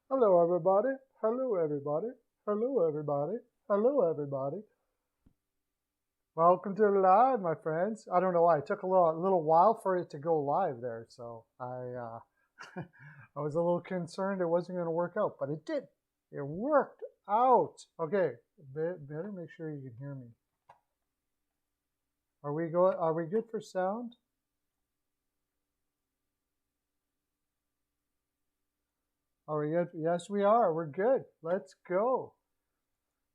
Hello, everybody. Hello, everybody. Hello, everybody. Hello, everybody. Welcome to the live, my friends. I don't know why it took a little while for it to go live there, so I was a little concerned it wasn't going to work out, but it did. It worked out. Okay, better make sure you can hear me. Are we good for sound? Are we good? Yes, we are. We're good. Let's go.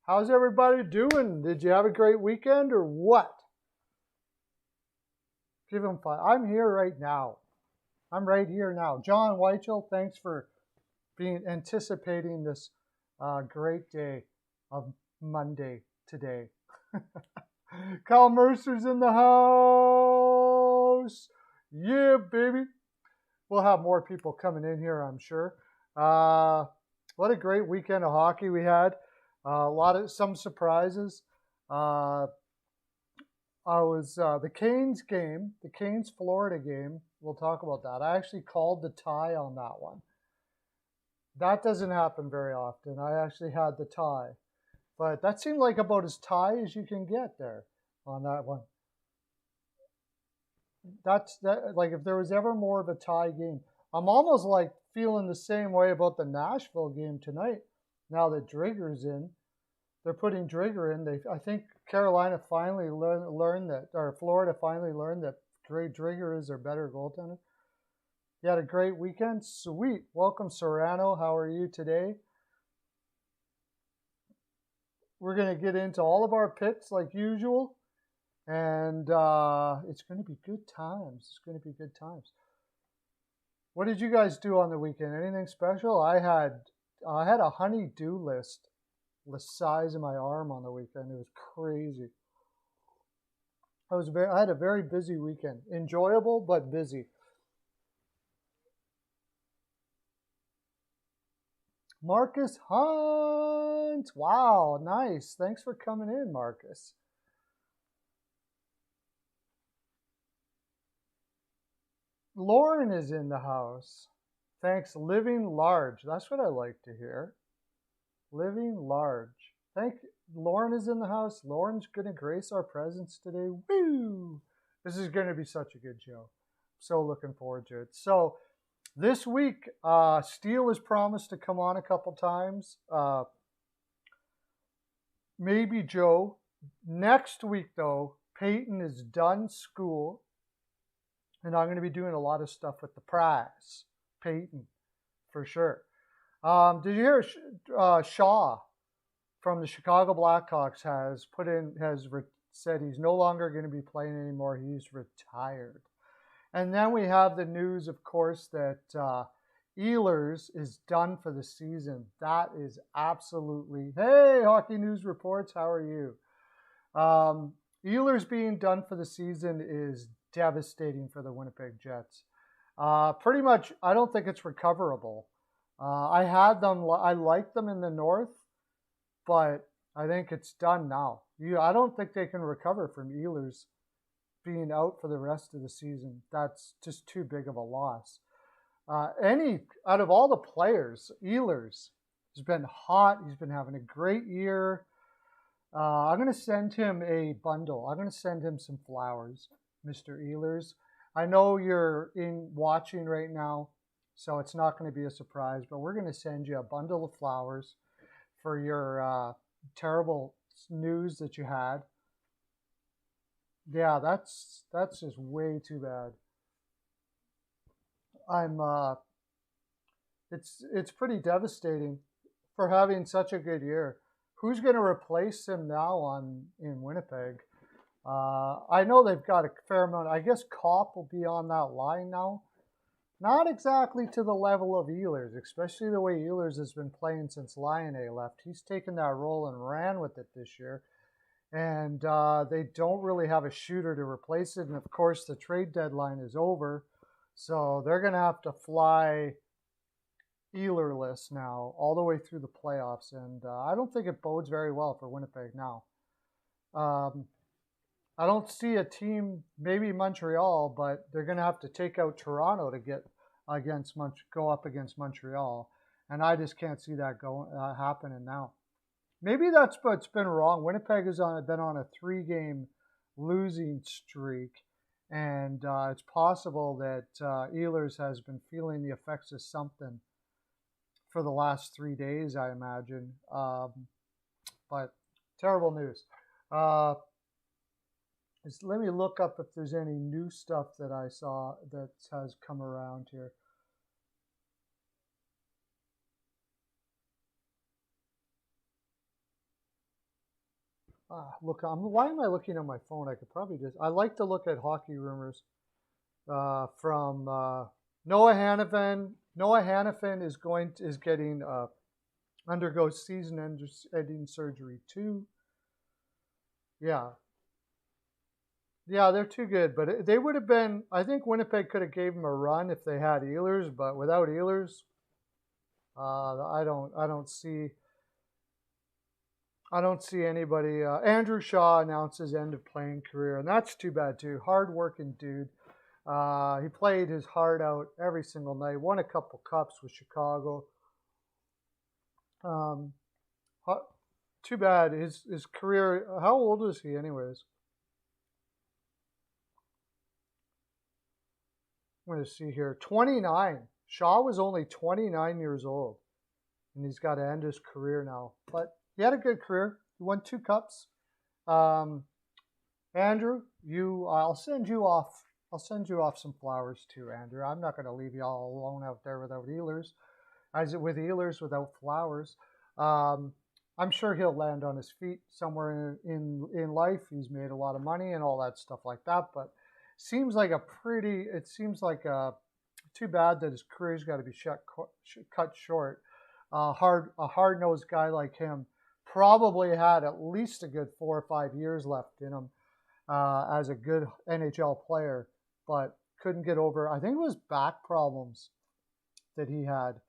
How's everybody doing? Did you have a great weekend or what? Give them five. I'm here right now. I'm right here now. John Weichel, thanks for being anticipating this great day of Monday today. Kyle Mercer's in the house. Yeah, baby. We'll have more people coming in here, I'm sure. What a great weekend of hockey we had. Some surprises. Uh, I was the Canes game, the Canes Florida game. We'll talk about that. I actually called the tie on that one. That doesn't happen very often. I actually had the tie, but that seemed like about as tie as you can get there on that one. That's that. Like if there was ever more of a tie game, I'm almost like feeling the same way about the Nashville game tonight. Now that Drigger's in, they're putting Drigger in. I think Carolina finally learned that, or Florida finally learned that Drigger is their better goaltender. You had a great weekend? Sweet. Welcome, Serrano. How are you today? We're going to get into all of our picks like usual. And it's going to be good times. It's going to be good times. What did you guys do on the weekend? Anything special? I had a honey-do list the size of my arm on the weekend. It was crazy. I had a very busy weekend. Enjoyable but busy. Marcus Hunt. Wow, nice. Thanks for coming in, Marcus. Lauren is in the house. Thanks, Living Large. That's what I like to hear. Living Large. Lauren is in the house. Lauren's going to grace our presence today. Woo! This is going to be such a good show. So looking forward to it. So this week, Steele is promised to come on a couple times. Maybe Joe. Next week, though, Peyton is done school. And I'm going to be doing a lot of stuff with the prize. Peyton, for sure. Did you hear Shaw from the Chicago Blackhawks said he's no longer going to be playing anymore. He's retired. And then we have the news, of course, that Ehlers is done for the season. That is absolutely, hey, Hockey News Reports, how are you? Ehlers being done for the season is devastating for the Winnipeg Jets. Pretty much, I don't think it's recoverable. I liked them in the North, but I think it's done now. I don't think they can recover from Ehlers being out for the rest of the season. That's just too big of a loss. Out of all the players, Ehlers has been hot. He's been having a great year. I'm going to send him a bundle. I'm going to send him some flowers, Mr. Ehlers. I know you're watching right now, so it's not going to be a surprise, but we're going to send you a bundle of flowers for your terrible news that you had. Yeah, that's just way too bad. It's pretty devastating for having such a good year. Who's going to replace him now in Winnipeg? I know they've got a fair amount. I guess Kopp will be on that line now. Not exactly to the level of Ehlers, especially the way Ehlers has been playing since Lionel left. He's taken that role and ran with it this year. And they don't really have a shooter to replace it. And of course, the trade deadline is over. So they're going to have to fly Ehlerless now all the way through the playoffs. And I don't think it bodes very well for Winnipeg now. I don't see a team, maybe Montreal, but they're going to have to take out Toronto to go up against Montreal. and I just can't see that happening now. Maybe that's what's been wrong. Winnipeg has been on a 3-game losing streak, and it's possible that Ehlers has been feeling the effects of something for the last 3 days, I imagine. But terrible news. Let me look up if there's any new stuff that I saw that has come around here. Look, why am I looking on my phone? I could probably I like to look at hockey rumors from Noah Hannafin. Noah Hannafin is getting undergo season-ending surgery too. Yeah, they're too good, but they would have been. I think Winnipeg could have gave them a run if they had Ehlers, but without Ehlers, I don't see anybody. Andrew Shaw announced his end of playing career, and that's too bad too. Hard-working dude. He played his heart out every single night. Won a couple cups with Chicago. Too bad. His career. How old is he, anyways? I'm going to see here. 29. Shaw was only 29 years old, and he's got to end his career now. But he had a good career. He won 2 cups. Andrew, I'll send you off some flowers too, Andrew. I'm not going to leave you all alone out there without Ehlers. With Ehlers, without Flowers. I'm sure he'll land on his feet somewhere in life. He's made a lot of money and all that stuff like that. But it seems like too bad that his career's got to be cut short. A hard-nosed guy like him probably had at least a good 4 or 5 years left in him as a good NHL player, but couldn't get over. I think it was back problems that he had,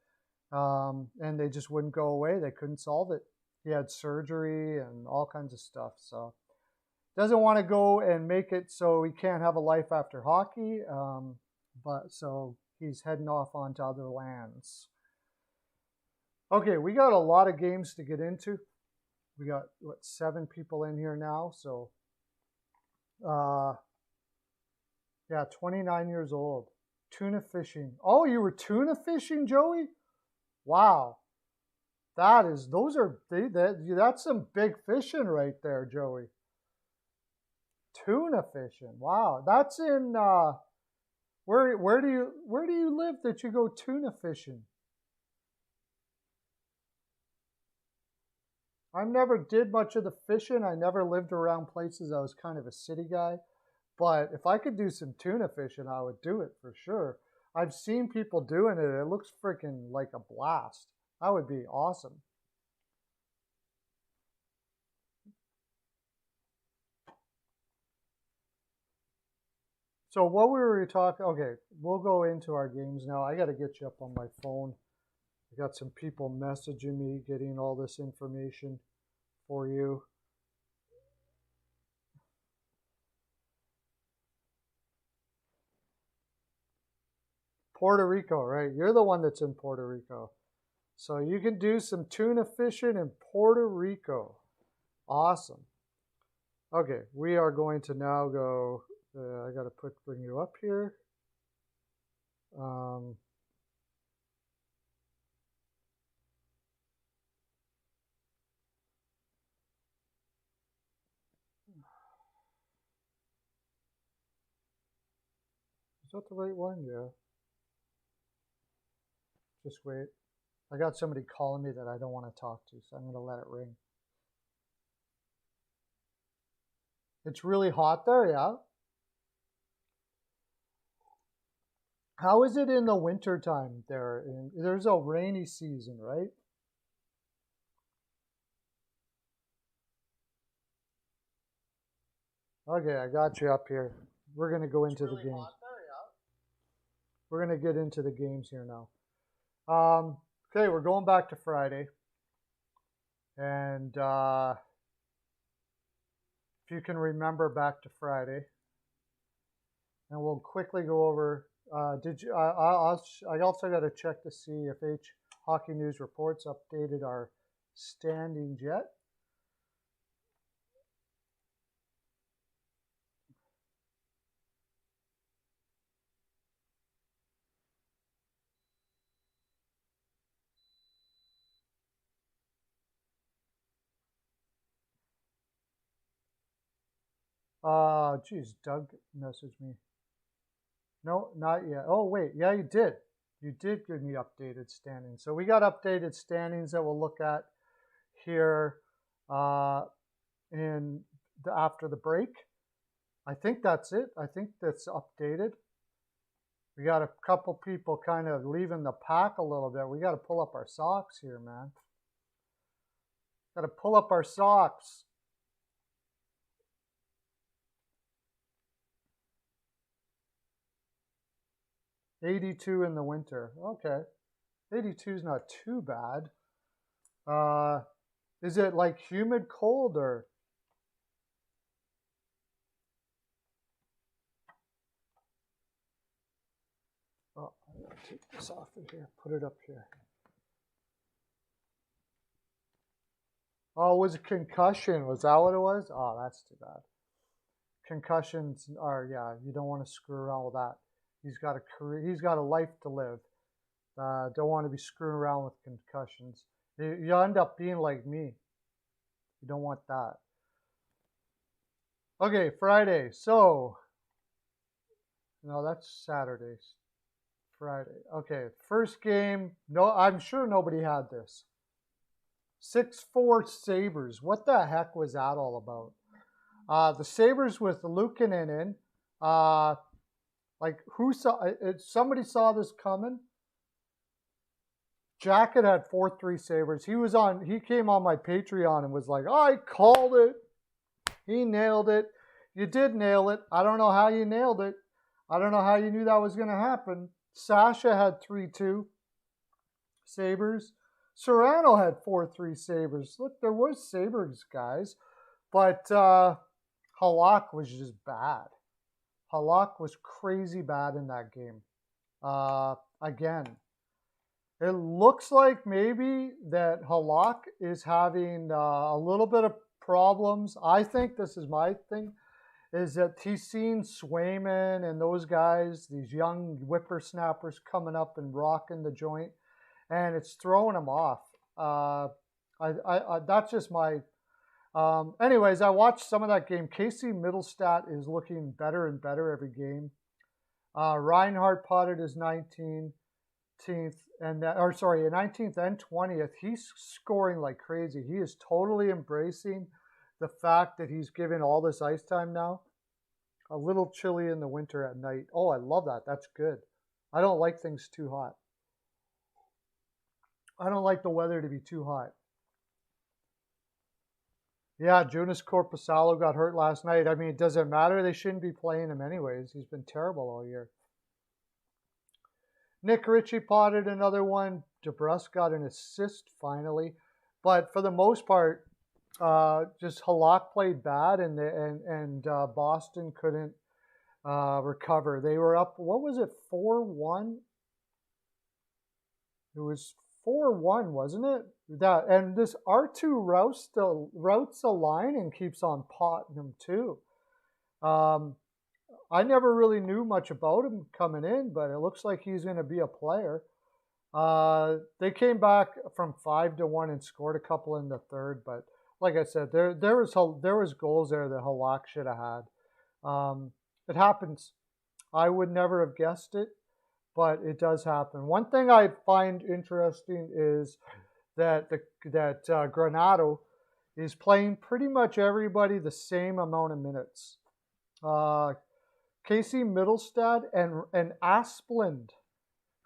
and they just wouldn't go away. They couldn't solve it. He had surgery and all kinds of stuff. So doesn't want to go and make it so he can't have a life after hockey. But so he's heading off onto other lands. Okay, we got a lot of games to get into. We got 7 people in here now. So yeah, 29 years old. Tuna fishing. Oh, you were tuna fishing, Joey? Wow. That's some big fishing right there, Joey. Tuna fishing. Wow. That's in where do you live that you go tuna fishing? I never did much of the fishing. I never lived around places. I was kind of a city guy. But if I could do some tuna fishing, I would do it for sure. I've seen people doing it. It looks freaking like a blast. That would be awesome. So what were we talking? Okay, we'll go into our games now. I got to get you up on my phone. I got some people messaging me, getting all this information for you. Puerto Rico, right? You're the one that's in Puerto Rico. So you can do some tuna fishing in Puerto Rico. Awesome. Okay, we are going to now go, I got to bring you up here. Is that the right one? Yeah. Just wait. I got somebody calling me that I don't want to talk to, so I'm going to let it ring. It's really hot there, yeah? How is it in the winter time there? There's a rainy season, right? Okay, I got you up here. We're going to go into the games. We're going to get into the games here now. Okay, we're going back to Friday. And if you can remember back to Friday. And we'll quickly go over. I also got to check to see if Hockey News Reports updated our standings yet. Geez, Doug messaged me. No, not yet. Oh, wait. Yeah, you did. You did give me updated standings. So we got updated standings that we'll look at here after the break. I think that's it. I think that's updated. We got a couple people kind of leaving the pack a little bit. We got to pull up our socks here, man. Got to pull up our socks. $82 in the winter. Okay. 82 is not too bad. Is it like humid cold or? Oh, I'm going to take this off of here. Put it up here. Oh, it was a concussion. Was that what it was? Oh, that's too bad. Concussions are, yeah, you don't want to screw around with that. He's got a career. He's got a life to live. Don't want to be screwing around with concussions. You end up being like me. You don't want that. Okay, Friday. So, no, that's Saturday. Friday. Okay, first game. No, I'm sure nobody had this. 6-4 Sabres. What the heck was that all about? The Sabres with Luukkonen in. Like, who saw it? Somebody saw this coming. Jacket had 4-3 Sabres. He came on my Patreon and was like, I called it. He nailed it. You did nail it. I don't know how you nailed it. I don't know how you knew that was going to happen. Sasha had 3-2 Sabres. Serrano had 4-3 Sabres. Look, there was Sabres, guys. But Halak was just bad. Halak was crazy bad in that game. Again, it looks like maybe that Halak is having a little bit of problems. I think this is my thing, is that he's seen Swayman and those guys, these young whippersnappers coming up and rocking the joint, and it's throwing him off. That's just my... anyways, I watched some of that game. Casey Middlestat is looking better and better every game. Reinhardt potted his 19th and 19th and 20th. He's scoring like crazy. He is totally embracing the fact that he's given all this ice time now. A little chilly in the winter at night. Oh, I love that. That's good. I don't like things too hot. I don't like the weather to be too hot. Yeah, Jonas Corposalo got hurt last night. I mean, it doesn't matter. They shouldn't be playing him anyways. He's been terrible all year. Nick Ritchie potted another one. DeBrusque got an assist finally. But for the most part, just Halak played bad, and Boston couldn't recover. They were up, what was it, 4-1? It was 4-1, wasn't it? And this R2 routes the line and keeps on potting him too. I never really knew much about him coming in, but it looks like he's going to be a player. They came back from 5-1 and scored a couple in the third, but like I said, there was goals there that Halak should have had. It happens. I would never have guessed it, but it does happen. One thing I find interesting is that Granato is playing pretty much everybody the same amount of minutes. Casey Middlestad and Asplund,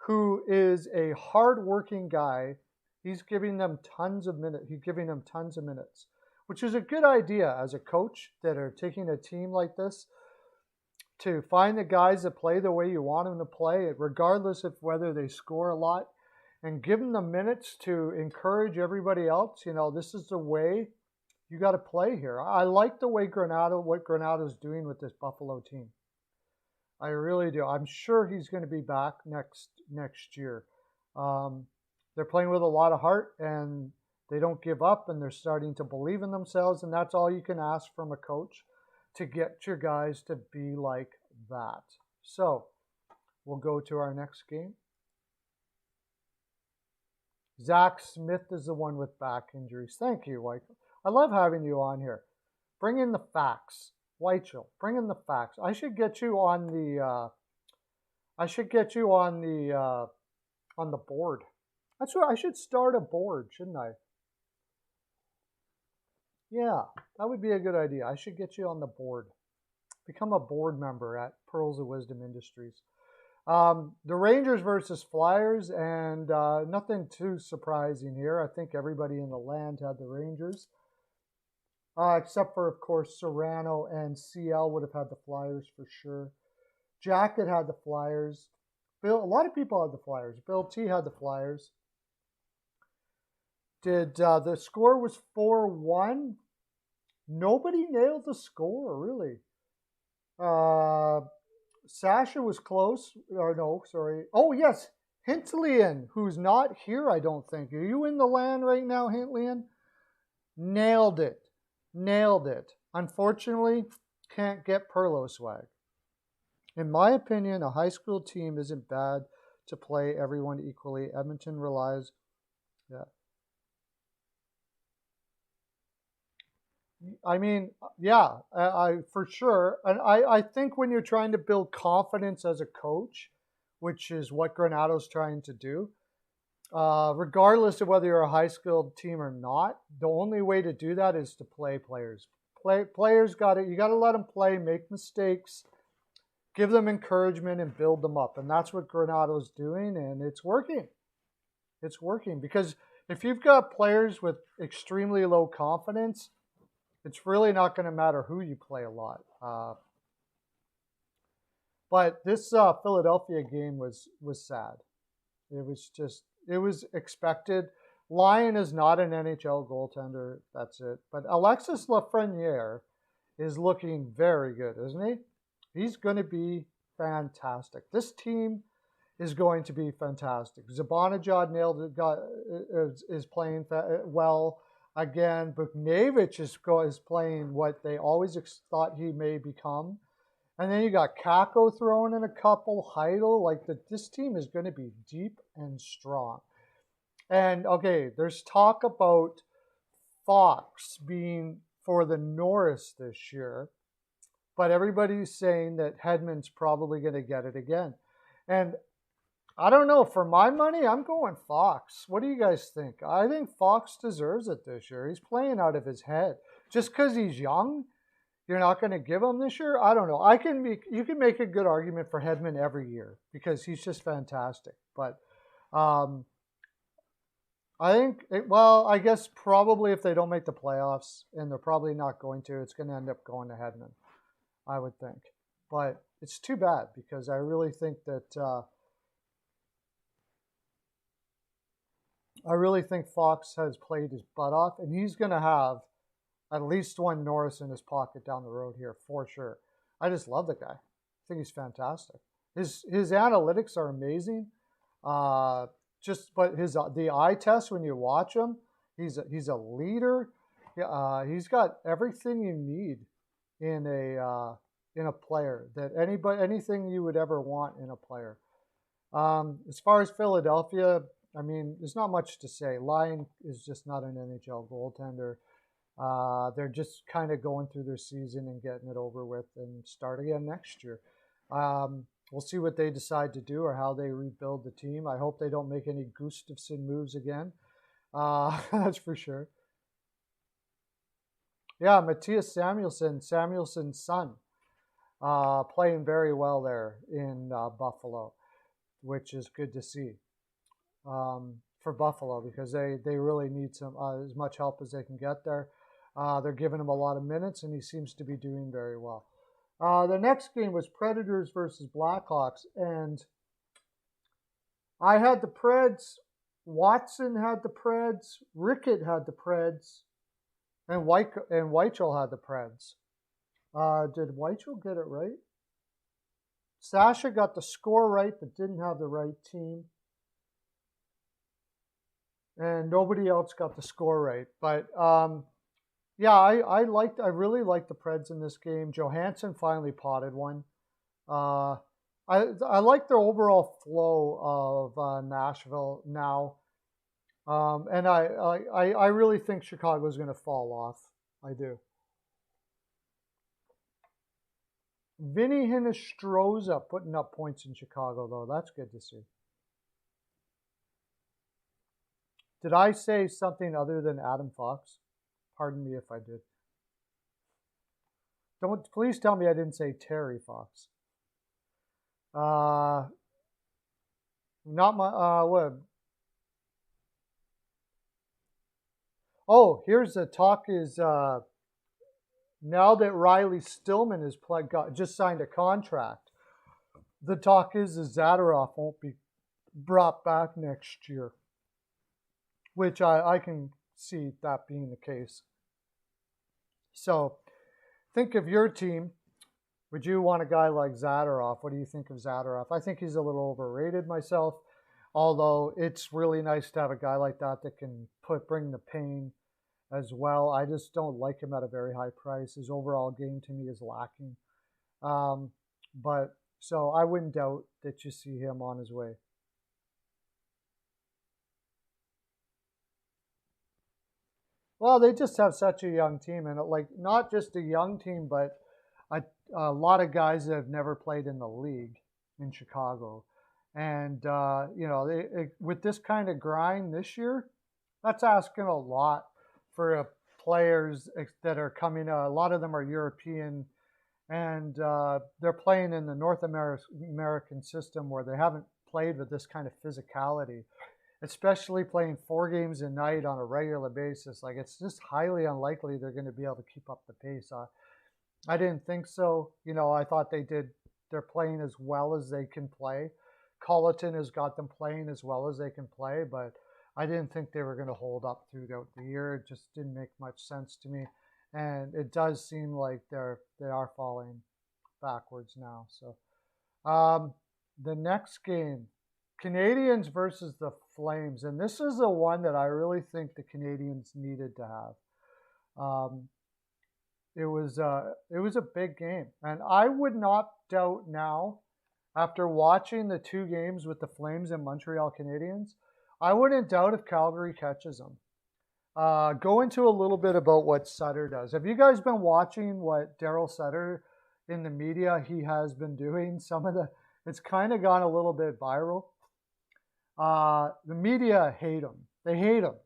who is a hard-working guy, he's giving them tons of minutes. He's giving them tons of minutes, which is a good idea as a coach that are taking a team like this to find the guys that play the way you want them to play, regardless of whether they score a lot, and give them the minutes to encourage everybody else. You know, this is the way you got to play here. I like the way what Granato's doing with this Buffalo team. I really do. I'm sure he's going to be back next year. they're playing with a lot of heart, and they don't give up, and they're starting to believe in themselves, and that's all you can ask from a coach, to get your guys to be like that. So we'll go to our next game. Zach Smith is the one with back injuries. Thank you, White. I love having you on here. Bring in the facts, Whitechel. Bring in the facts. I should get you on the. On the board. That's what I should start a board, shouldn't I? Yeah, that would be a good idea. I should get you on the board. Become a board member at Pearls of Wisdom Industries. The Rangers versus Flyers, and nothing too surprising here. I think everybody in the land had the Rangers, except for, of course, Serrano and CL would have had the Flyers for sure. Jacket had the Flyers. A lot of people had the Flyers. Bill T had the Flyers. The score was 4-1. Nobody nailed the score, really. Sasha was close. Or no, sorry. Oh, yes. Hintlian, who's not here, I don't think. Are you in the land right now, Hintlian? Nailed it. Nailed it. Unfortunately, can't get Perlo swag. In my opinion, a high school team isn't bad to play everyone equally. Edmonton relies... Yeah. I mean, yeah, I for sure. And I think when you're trying to build confidence as a coach, which is what Granado's trying to do, regardless of whether you're a high school team or not, the only way to do that is to play players. Players you got to let them play, make mistakes, give them encouragement, and build them up. And that's what Granado's doing, and it's working. It's working because if you've got players with extremely low confidence, it's really not going to matter who you play a lot. But this Philadelphia game was sad. It was expected. Lyon is not an NHL goaltender. That's it. But Alexis Lafreniere is looking very good, isn't he? He's going to be fantastic. This team is going to be fantastic. Zibanejad nailed it. Is playing well. Again, Buchnevich is playing what they always thought he may become. And then you got Kako throwing in a couple, Heidel. This team is going to be deep and strong. And, okay, there's talk about Fox being for the Norris this year. But everybody's saying that Hedman's probably going to get it again. And I don't know. For my money, I'm going Fox. What do you guys think? I think Fox deserves it this year. He's playing out of his head. Just because he's young, you're not going to give him this year? I don't know. You can make a good argument for Hedman every year because he's just fantastic. But I think, I guess probably if they don't make the playoffs, and they're probably not going to, it's going to end up going to Hedman, I would think. But it's too bad because I really think that... I really think Fox has played his butt off, and he's going to have at least one Norris in his pocket down the road here for sure. I just love the guy. I think he's fantastic. His analytics are amazing. But the eye test when you watch him, he's a leader. He's got everything you need in a player, anything you would ever want in a player. As far as Philadelphia, I mean, there's not much to say. Lyon is just not an NHL goaltender. They're just kind of going through their season and getting it over with and start again next year. We'll see what they decide to do or how they rebuild the team. I hope they don't make any Gustafsson moves again. That's for sure. Yeah, Matthias Samuelson's son, playing very well there in Buffalo, which is good to see. For Buffalo because they really need some as much help as they can get there. They're giving him a lot of minutes, and he seems to be doing very well. The next game was Predators versus Blackhawks, and I had the Preds. Watson had the Preds. Rickett had the Preds, and Weichel had the Preds. Did Weichel get it right? Sasha got the score right, but didn't have the right team. and nobody else got the score right. But yeah, I really liked the Preds in this game. Johansson finally potted one. Uh, I like the overall flow of Nashville now, and I really think Chicago's going to fall off. I do. Vinny Hinostroza putting up points in Chicago, though. That's good to see. Did I say something other than Adam Fox? Pardon me if I did. Don't please tell me I didn't say Terry Fox. Not my what? Oh, here's the talk is now that Riley Stillman has just signed a contract. The talk is Zadorov won't be brought back next year, which I can see that being the case. So think of your team. Would you want a guy like Zadorov? What do you think of Zadorov? I think he's a little overrated myself, although it's really nice to have a guy like that that can bring the pain as well. I just don't like him at a very high price. His overall game to me is lacking. But so I wouldn't doubt that you see him on his way. Well, they just have such a young team, and like not just a young team, but a lot of guys that have never played in the league in Chicago. And, with this kind of grind this year, that's asking a lot for players that are coming. A lot of them are European, and they're playing in the North American system where they haven't played with this kind of physicality, especially playing 4 games a night on a regular basis. Like, it's just highly unlikely they're going to be able to keep up the pace. I didn't think so. I thought they're playing as well as they can play. Colleton has got them playing as well as they can play, but I didn't think they were going to hold up throughout the year. It just didn't make much sense to me. And it does seem like they are falling backwards now. So the next game, Canadiens versus the Flames. And this is the one that I really think the Canadiens needed to have. It was a big game, and I would not doubt now, after watching the 2 games with the Flames and Montreal Canadiens, I wouldn't doubt if Calgary catches them. Go into a little bit about what Sutter does. Have you guys been watching what Daryl Sutter in the media he has been doing? It's kind of gone a little bit viral. The media hate him. They hate him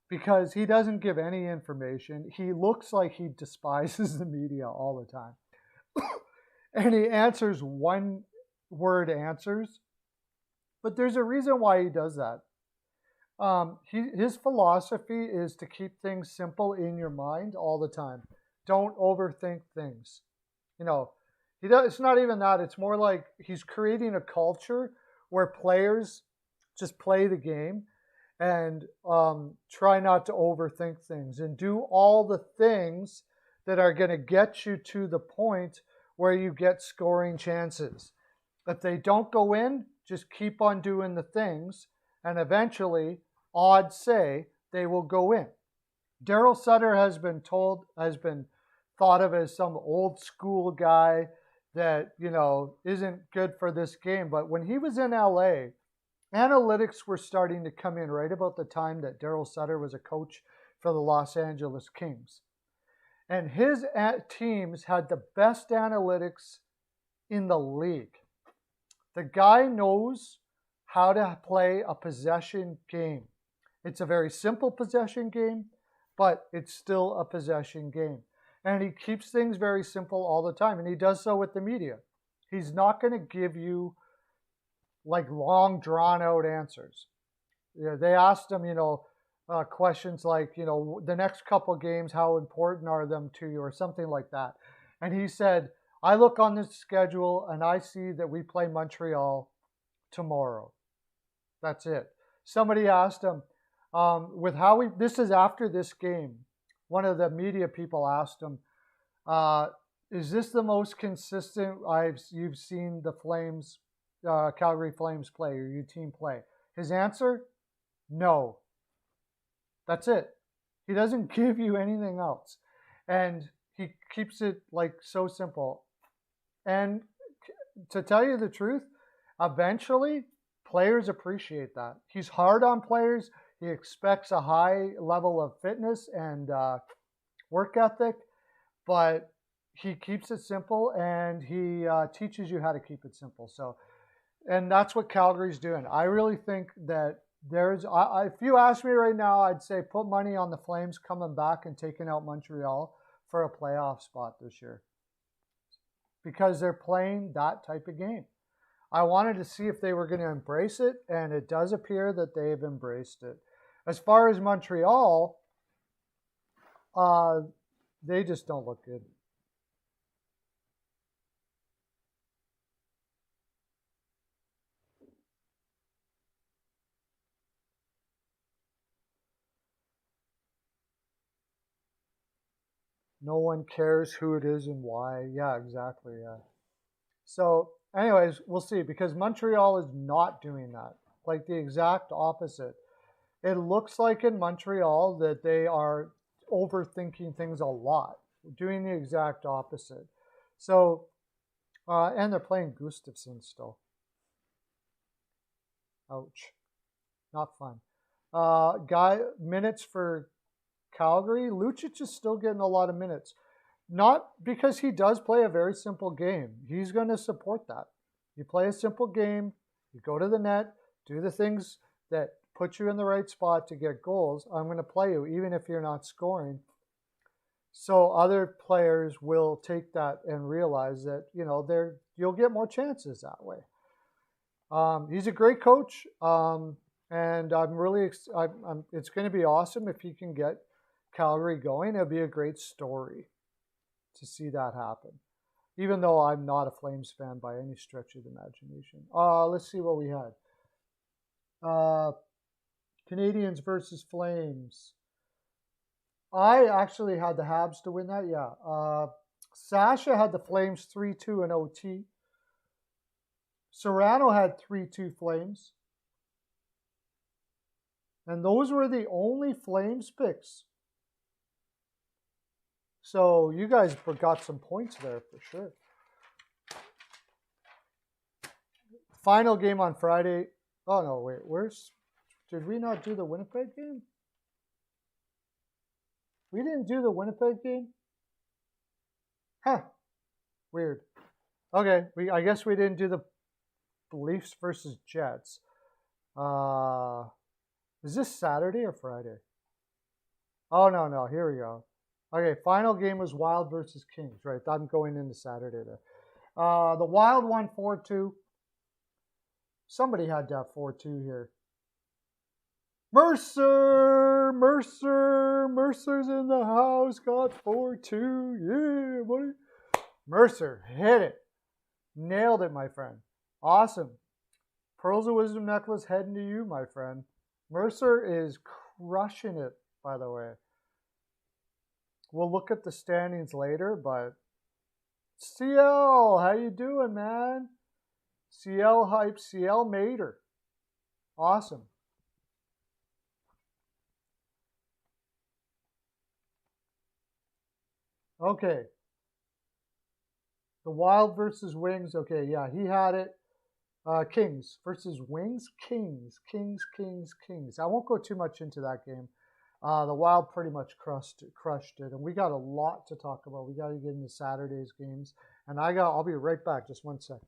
because he doesn't give any information. He looks like he despises the media all the time. And he answers one-word answers. But there's a reason why he does that. His philosophy is to keep things simple in your mind all the time. Don't overthink things. It's not even that. It's more like he's creating a culture where players just play the game and try not to overthink things and do all the things that are going to get you to the point where you get scoring chances. If they don't go in, just keep on doing the things, and eventually, odds say, they will go in. Daryl Sutter has been thought of as some old school guy that, isn't good for this game. But when he was in LA, analytics were starting to come in right about the time that Daryl Sutter was a coach for the Los Angeles Kings. And his teams had the best analytics in the league. The guy knows how to play a possession game. It's a very simple possession game, but it's still a possession game. And he keeps things very simple all the time, and he does so with the media. He's not going to give you like long drawn out answers. They asked him, questions like, the next couple games, how important are them to you, or something like that. And he said, I look on this schedule and I see that we play Montreal tomorrow. That's it. Somebody asked him, this is after this game. One of the media people asked him, is this the most consistent you've seen the Flames, Calgary Flames play, or your team play? His answer, no. That's it. He doesn't give you anything else. And he keeps it like so simple. And to tell you the truth, eventually players appreciate that. He's hard on players. He expects a high level of fitness and work ethic, but he keeps it simple and he teaches you how to keep it simple. So, and that's what Calgary's doing. I really think that if you ask me right now, I'd say put money on the Flames coming back and taking out Montreal for a playoff spot this year because they're playing that type of game. I wanted to see if they were going to embrace it, and it does appear that they've embraced it. As far as Montreal, they just don't look good. No one cares who it is and why. Yeah, exactly. Yeah. So, anyways, we'll see because Montreal is not doing that. Like the exact opposite. It looks like in Montreal that they are overthinking things a lot, doing the exact opposite. So, and they're playing Gustafsson still. Ouch. Not fun. Minutes for Calgary. Lucic is still getting a lot of minutes. Not because he does play a very simple game. He's going to support that. You play a simple game, you go to the net, do the things that put you in the right spot to get goals. I'm going to play you even if you're not scoring. So other players will take that and realize that, you'll get more chances that way. He's a great coach. And I'm really, it's going to be awesome if he can get Calgary going. It'll be a great story to see that happen, even though I'm not a Flames fan by any stretch of the imagination. Let's see what we had. Canadians versus Flames. I actually had the Habs to win that, yeah. Sasha had the Flames 3-2 in OT. Serrano had 3-2 Flames. And those were the only Flames picks. So you guys got some points there for sure. Final game on Friday. Oh, no, wait. Did we not do the Winnipeg game? We didn't do the Winnipeg game? Huh. Weird. Okay, I guess we didn't do the Leafs versus Jets. Is this Saturday or Friday? Oh, no. Here we go. Okay, final game was Wild versus Kings, right? I'm going into Saturday there. The Wild won 4-2. Somebody had to have 4-2 here. Mercer's in the house, got 4-2. Yeah, buddy. Mercer hit it. Nailed it, my friend. Awesome. Pearls of Wisdom necklace heading to you, my friend. Mercer is crushing it, by the way. We'll look at the standings later, but CL, how you doing, man? CL hype, CL Mater. Awesome. Okay. The Wild versus Wings. Okay, yeah, he had it. Kings versus Wings. Kings. I won't go too much into that game. The Wild pretty much crushed it, and we got a lot to talk about. We got to get into Saturday's games, and I'll be right back. Just one sec.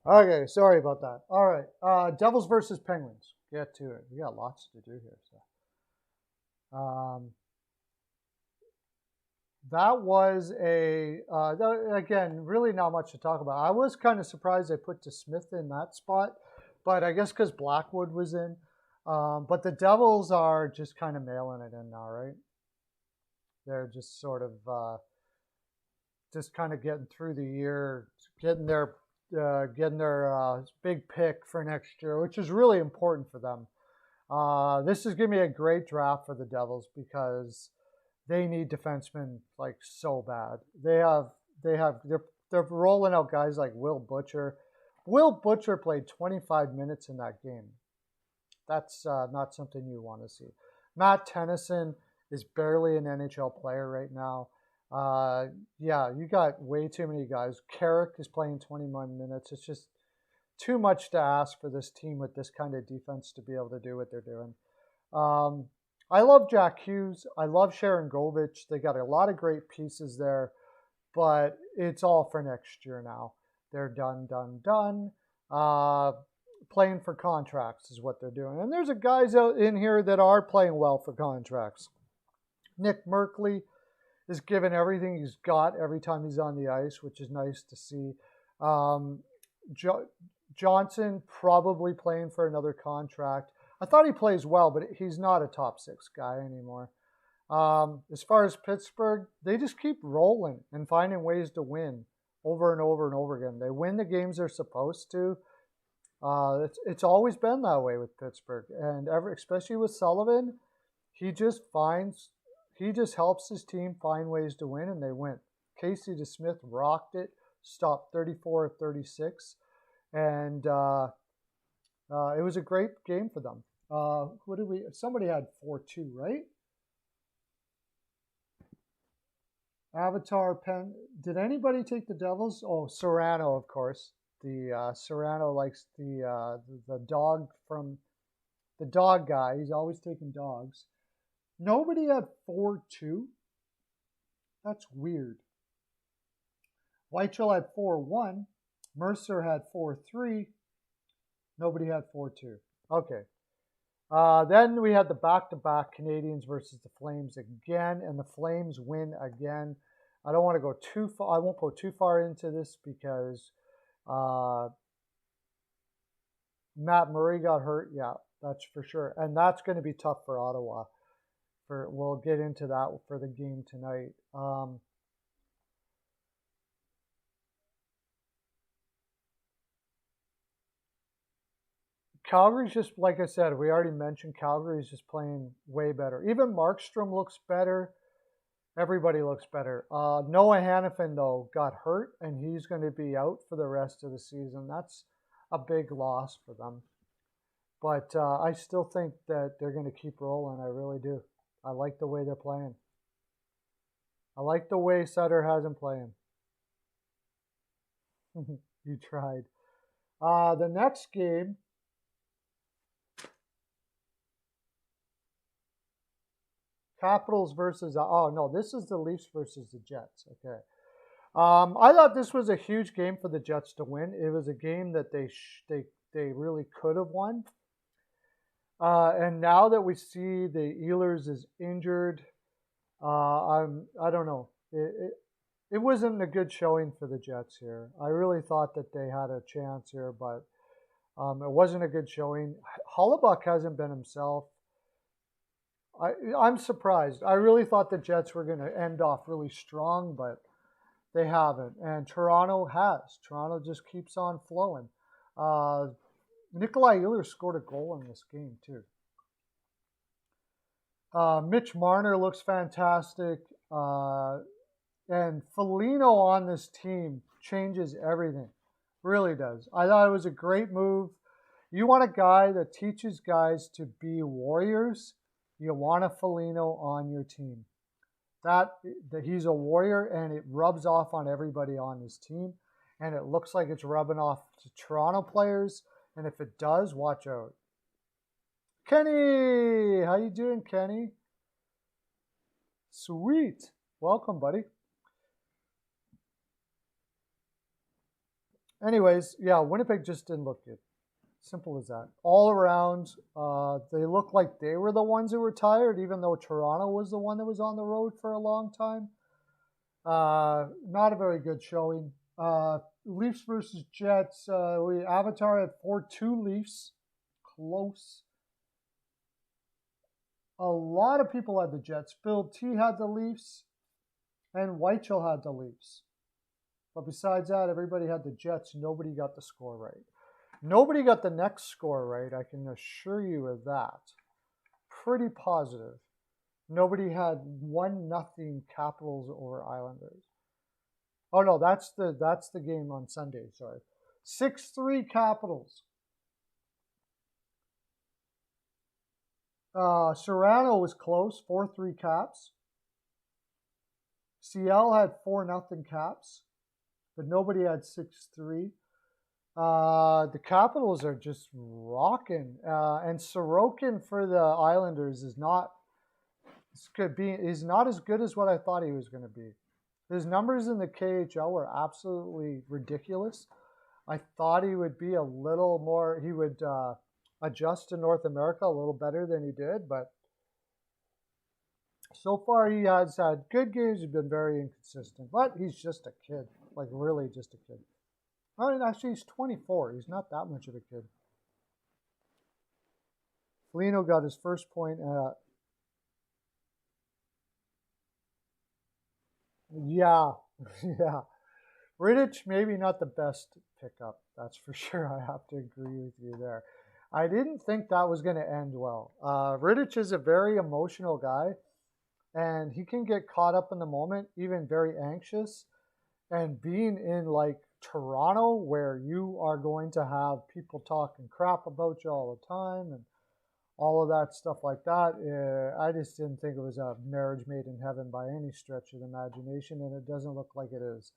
Okay, sorry about that. All right, Devils versus Penguins. Get to it. We got lots to do here. So, that was again, really not much to talk about. I was kind of surprised they put DeSmith in that spot, but I guess because Blackwood was in. But the Devils are just kind of mailing it in now, right? They're just sort of just kind of getting through the year, getting their big pick for next year, which is really important for them. This is going to be a great draft for the Devils because they need defensemen like so bad. They're rolling out guys like Will Butcher. Will Butcher played 25 minutes in that game. That's not something you want to see. Matt Tennyson is barely an NHL player right now. Yeah, you got way too many guys. Carrick is playing 21 minutes. It's just too much to ask for this team with this kind of defense to be able to do what they're doing. I love Jack Hughes. I love Sharon Govich. They got a lot of great pieces there, but it's all for next year now. They're done. Playing for contracts is what they're doing. And there's guys out in here that are playing well for contracts. Nick Merkley is giving everything he's got every time he's on the ice, which is nice to see. Johnson probably playing for another contract. I thought he plays well, but he's not a top 6 guy anymore. As far as Pittsburgh, they just keep rolling and finding ways to win over and over and over again. They win the games they're supposed to. It's always been that way with Pittsburgh, and especially with Sullivan, he just helps his team find ways to win, and they win. Casey DeSmith rocked it, stopped 34 of 36, and it was a great game for them. Somebody had 4-2, right? Avatar Pen. Did anybody take the Devils? Oh, Serrano, of course. The Serrano likes the dog from the dog guy. He's always taking dogs. Nobody had 4-2. That's weird. Weichel had 4-1. Mercer had 4-3. Nobody had 4-2. Okay. Then we had the back-to-back Canadiens versus the Flames again, and the Flames win again. I don't want to go too far. I won't go too far into this because Matt Murray got hurt. Yeah, that's for sure, and that's going to be tough for Ottawa. We'll get into that for the game tonight. Calgary's just, like I said, we already mentioned Calgary's just playing way better. Even Markstrom looks better. Everybody looks better. Noah Hannafin, though, got hurt, and he's going to be out for the rest of the season. That's a big loss for them. But I still think that they're going to keep rolling. I really do. I like the way they're playing. I like the way Sutter has them playing. You tried. The next game, Capitals versus, oh no, this is the Leafs versus the Jets. Okay. I thought this was a huge game for the Jets to win. It was a game that they really could have won. And now that we see the Ehlers is injured, I don't know. It wasn't a good showing for the Jets here. I really thought that they had a chance here, but it wasn't a good showing. Hollebuck hasn't been himself. I'm surprised. I really thought the Jets were going to end off really strong, but they haven't. And Toronto has. Toronto just keeps on flowing. Nikolai Ehlers scored a goal in this game, too. Mitch Marner looks fantastic. And Foligno on this team changes everything. Really does. I thought it was a great move. You want a guy that teaches guys to be warriors. You want a Foligno on your team. That he's a warrior, and it rubs off on everybody on his team. And it looks like it's rubbing off to Toronto players. And if it does, watch out. Kenny! How you doing, Kenny? Sweet. Welcome, buddy. Anyways, yeah, Winnipeg just didn't look good. Simple as that. All around, they looked like they were the ones who were tired, even though Toronto was the one that was on the road for a long time. Not a very good showing. Leafs versus Jets. Avatar had 4-2 Leafs. Close. A lot of people had the Jets. Phil T had the Leafs, and Weichel had the Leafs. But besides that, everybody had the Jets. Nobody got the score right. Nobody got the next score right, I can assure you of that. Pretty positive. Nobody had 1-0 Capitals over Islanders. Oh no, that's the game on Sunday, sorry. 6-3 Capitals. Serrano was close, 4-3 Caps. Seattle had 4-0 Caps, but nobody had 6-3. The Capitals are just rocking, and Sorokin for the Islanders is not. He's not as good as what I thought he was going to be. His numbers in the KHL were absolutely ridiculous. I thought he would be a little more. He would adjust to North America a little better than he did, but so far he has had good games. He's been very inconsistent, but he's just a kid, like really just a kid. I mean, actually, he's 24. He's not that much of a kid. Foligno got his first point at... Yeah, yeah. Rittich, maybe not the best pickup. That's for sure. I have to agree with you there. I didn't think that was going to end well. Rittich is a very emotional guy, and he can get caught up in the moment, even very anxious. And being in, like, Toronto, where you are going to have people talking crap about you all the time and all of that stuff like that, I just didn't think it was a marriage made in heaven by any stretch of the imagination, and it doesn't look like it is.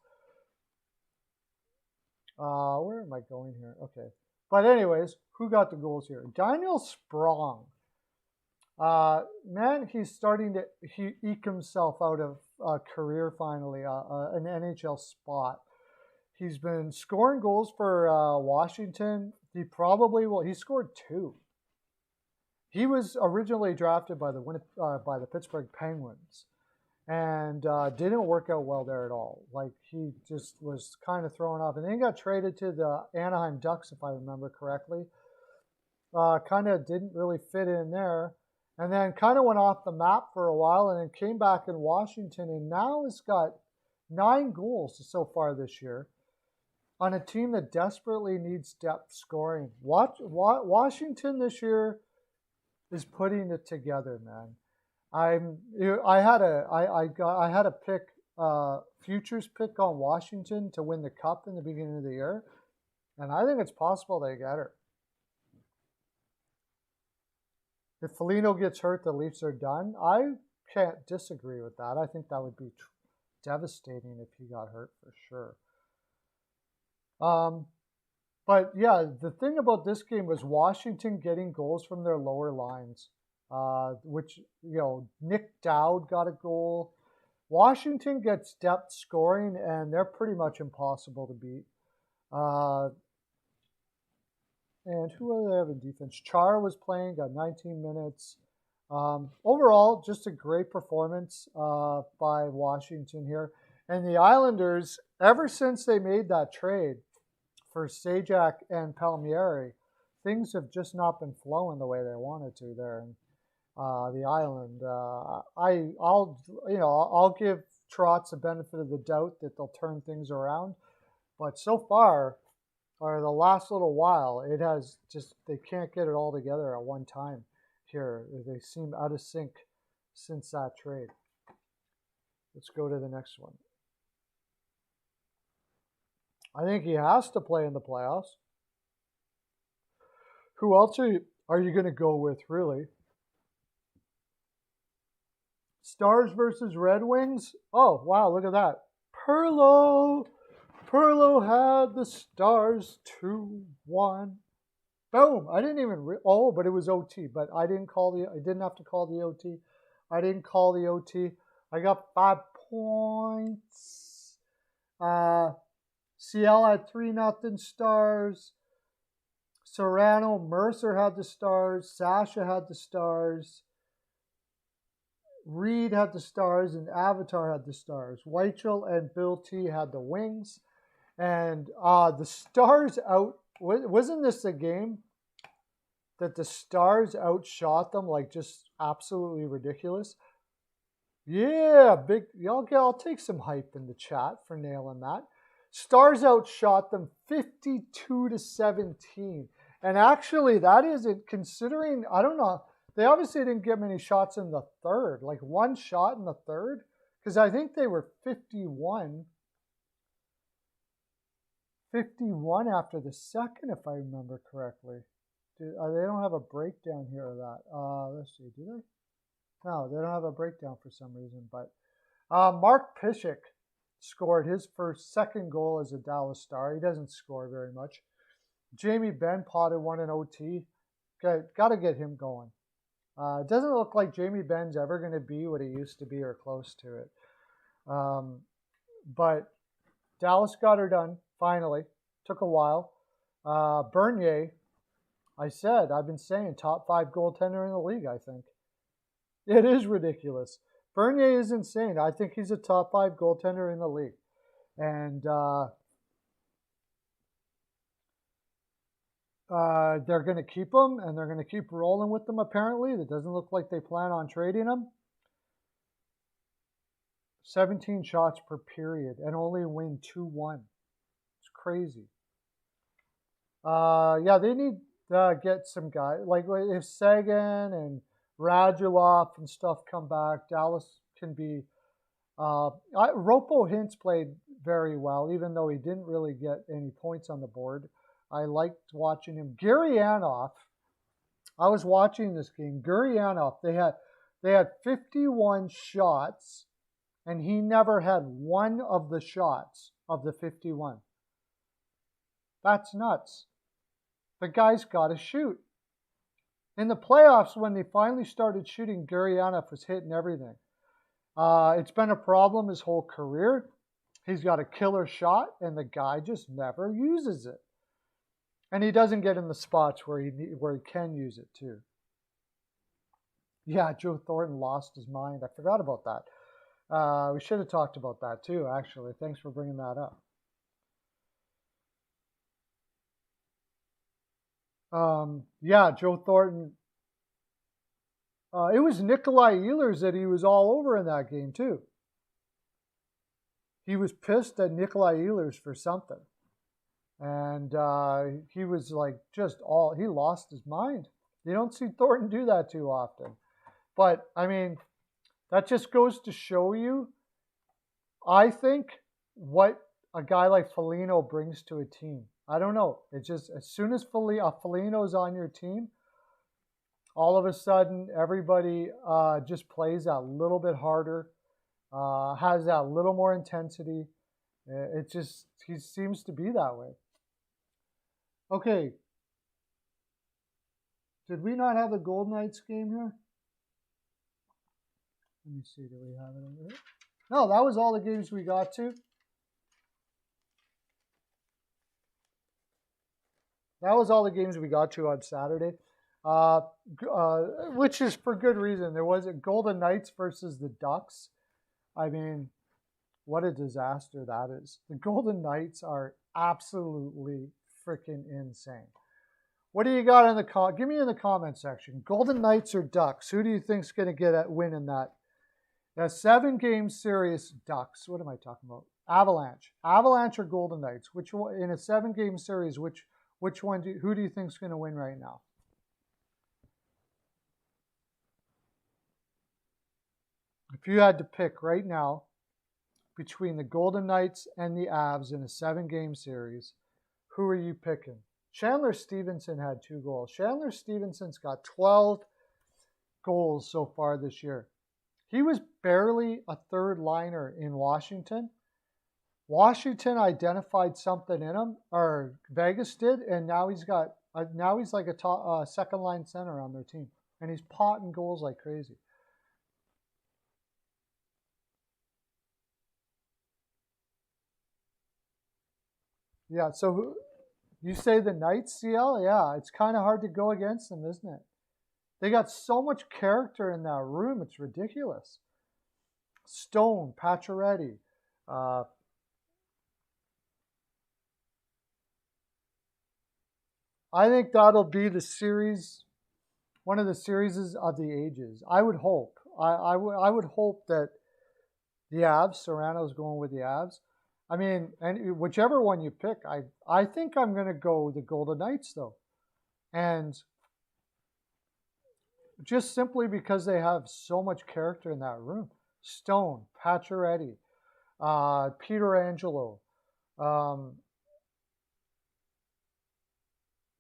Where am I going here? Okay. But anyways, who got the goals here? Daniel Sprong. Man, he's starting to eke himself out of a career finally, an NHL spot. He's been scoring goals for Washington. He probably will. He scored 2. He was originally drafted by the Pittsburgh Penguins, and didn't work out well there at all. Like, he just was kind of thrown off, and then he got traded to the Anaheim Ducks, if I remember correctly. Kind of didn't really fit in there, and then kind of went off the map for a while, and then came back in Washington, and now has got 9 goals so far this year on a team that desperately needs depth scoring. Washington this year is putting it together, man. I had a pick, futures pick on Washington to win the cup in the beginning of the year, and I think it's possible they get her. If Foligno gets hurt, the Leafs are done. I can't disagree with that. I think that would be devastating if he got hurt for sure. But yeah, the thing about this game was Washington getting goals from their lower lines, which, you know, Nick Dowd got a goal. Washington gets depth scoring, and they're pretty much impossible to beat. And who do they have in defense? Char was playing, got 19 minutes. Overall, just a great performance by Washington here. And the Islanders, ever since they made that trade for Sajak and Palmieri, things have just not been flowing the way they wanted to there in the Island. I'll give Trotz the benefit of the doubt that they'll turn things around, but so far, or the last little while, it has just, they can't get it all together at one time here. They seem out of sync since that trade. Let's go to the next one. I think he has to play in the playoffs. Who else are you going to go with, really? Stars versus Red Wings. Oh, wow, look at that. Perlo had the Stars 2-1. Boom. I didn't even, but it was OT, but I didn't have to call the OT. I didn't call the OT. I got 5 points. CL had 3-0 Stars. Serrano, Mercer had the Stars. Sasha had the Stars. Reed had the Stars, and Avatar had the Stars. Weichel and Bill T had the Wings. And the Stars out, wasn't this a game that the Stars outshot them like just absolutely ridiculous? Yeah, big. I'll take some hype in the chat for nailing that. Stars outshot them 52-17. And actually, that isn't considering, I don't know, they obviously didn't get many shots in the third, like one shot in the third, because I think they were 51 after the second, if I remember correctly. They don't have a breakdown here of that. Let's see, do they? No, they don't have a breakdown for some reason. But Mark Piszczek scored his second goal as a Dallas Star. He doesn't score very much. Jamie Benn potted one in OT. Got to get him going. It doesn't look like Jamie Benn's ever going to be what he used to be or close to it. But Dallas got her done, finally. Took a while. Bernier, I've been saying, top 5 goaltender in the league, I think. It is ridiculous. Bernier is insane. I think he's a top 5 goaltender in the league. And they're going to keep him, and they're going to keep rolling with them, apparently. It doesn't look like they plan on trading him. 17 shots per period and only win 2-1. It's crazy. Yeah, they need to get some guys. Like if Sagan and Radulov and stuff come back, Dallas can be... Ropo Hintz played very well, even though he didn't really get any points on the board. I liked watching him. Gurianov, I was watching this game. Gurianov, they had 51 shots, and he never had one of the shots of the 51. That's nuts. The guy's got to shoot. In the playoffs, when they finally started shooting, Gurianov was hitting everything. It's been a problem his whole career. He's got a killer shot, and the guy just never uses it. And he doesn't get in the spots where he can use it too. Yeah, Joe Thornton lost his mind. I forgot about that. We should have talked about that too, actually. Thanks for bringing that up. Yeah, Joe Thornton. It was Nikolai Ehlers that he was all over in that game too. He was pissed at Nikolai Ehlers for something. And he was like he lost his mind. You don't see Thornton do that too often. But, I mean, that just goes to show you, I think, what a guy like Foligno brings to a team. I don't know. It's just as soon as Foligno's on your team, all of a sudden everybody just plays that little bit harder, has that little more intensity. He seems to be that way. Okay. Did we not have the Golden Knights game here? Let me see. Do we have it over here? No, that was all the games we got to. That was all the games we got to on Saturday, which is for good reason. There was a Golden Knights versus the Ducks. I mean, what a disaster that is. The Golden Knights are absolutely freaking insane. What do you got in the give me in the comment section. Golden Knights or Ducks? Who do you think's going to get a win in that? A 7-game series. Ducks. What am I talking about? Avalanche. Avalanche or Golden Knights? Which one in a 7-game series? Which one? Who do you think's going to win right now? If you had to pick right now between the Golden Knights and the Avs in a 7-game series, who are you picking? Chandler Stevenson had 2 goals. Chandler Stevenson's got 12 goals so far this year. He was barely a third liner in Washington. Washington identified something in him, or Vegas did, and now he's like a second line center on their team, and he's potting goals like crazy. Yeah. So you say the Knights, CL? Yeah, it's kind of hard to go against them, isn't it? They got so much character in that room. It's ridiculous. Stone, Pacioretty. Uh, I think that'll be the series, one of the series of the ages. I would hope. I would hope that the Avs, Serrano's going with the Avs. I mean, and whichever one you pick, I think I'm going to go the Golden Knights though, and just simply because they have so much character in that room. Stone, Pacioretty, Peter Angelo, um,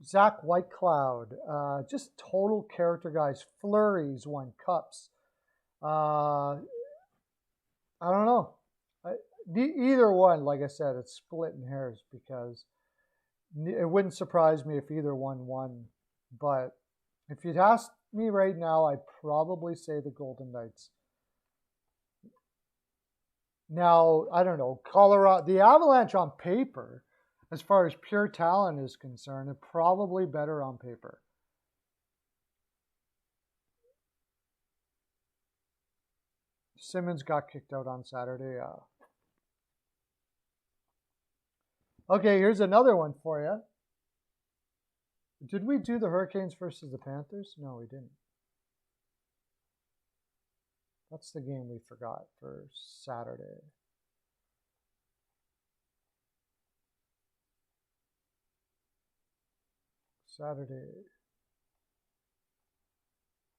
Zach Whitecloud, just total character guys. Flurries won cups. Uh, I don't know. Either one, like I said, it's splitting hairs because it wouldn't surprise me if either one won. But if you'd ask me right now, I'd probably say the Golden Knights. Now, I don't know, Colorado, the Avalanche on paper, as far as pure talent is concerned, are probably better on paper. Simmons got kicked out on Saturday. Okay, here's another one for you. Did we do the Hurricanes versus the Panthers? No, we didn't. That's the game we forgot for Saturday. Saturday.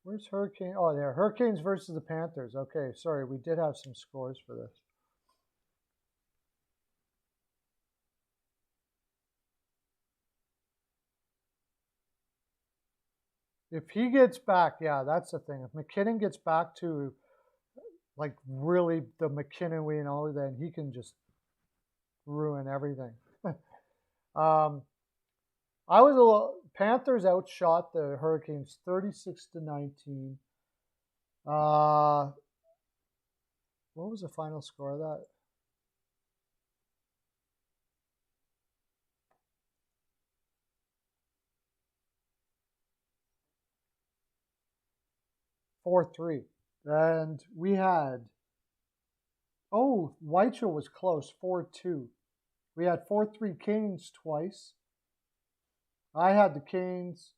Where's Hurricane? Oh, there. Hurricanes versus the Panthers. Okay, sorry. We did have some scores for this. If he gets back, yeah, that's the thing. If McKinnon gets back to like really the McKinnon we know, then he can just ruin everything. I was a little Panthers outshot the Hurricanes 36-19. What was the final score of that? Four three. And we had Weichel was close, 4-2. We had 4-3 Canes twice. I had the Canes.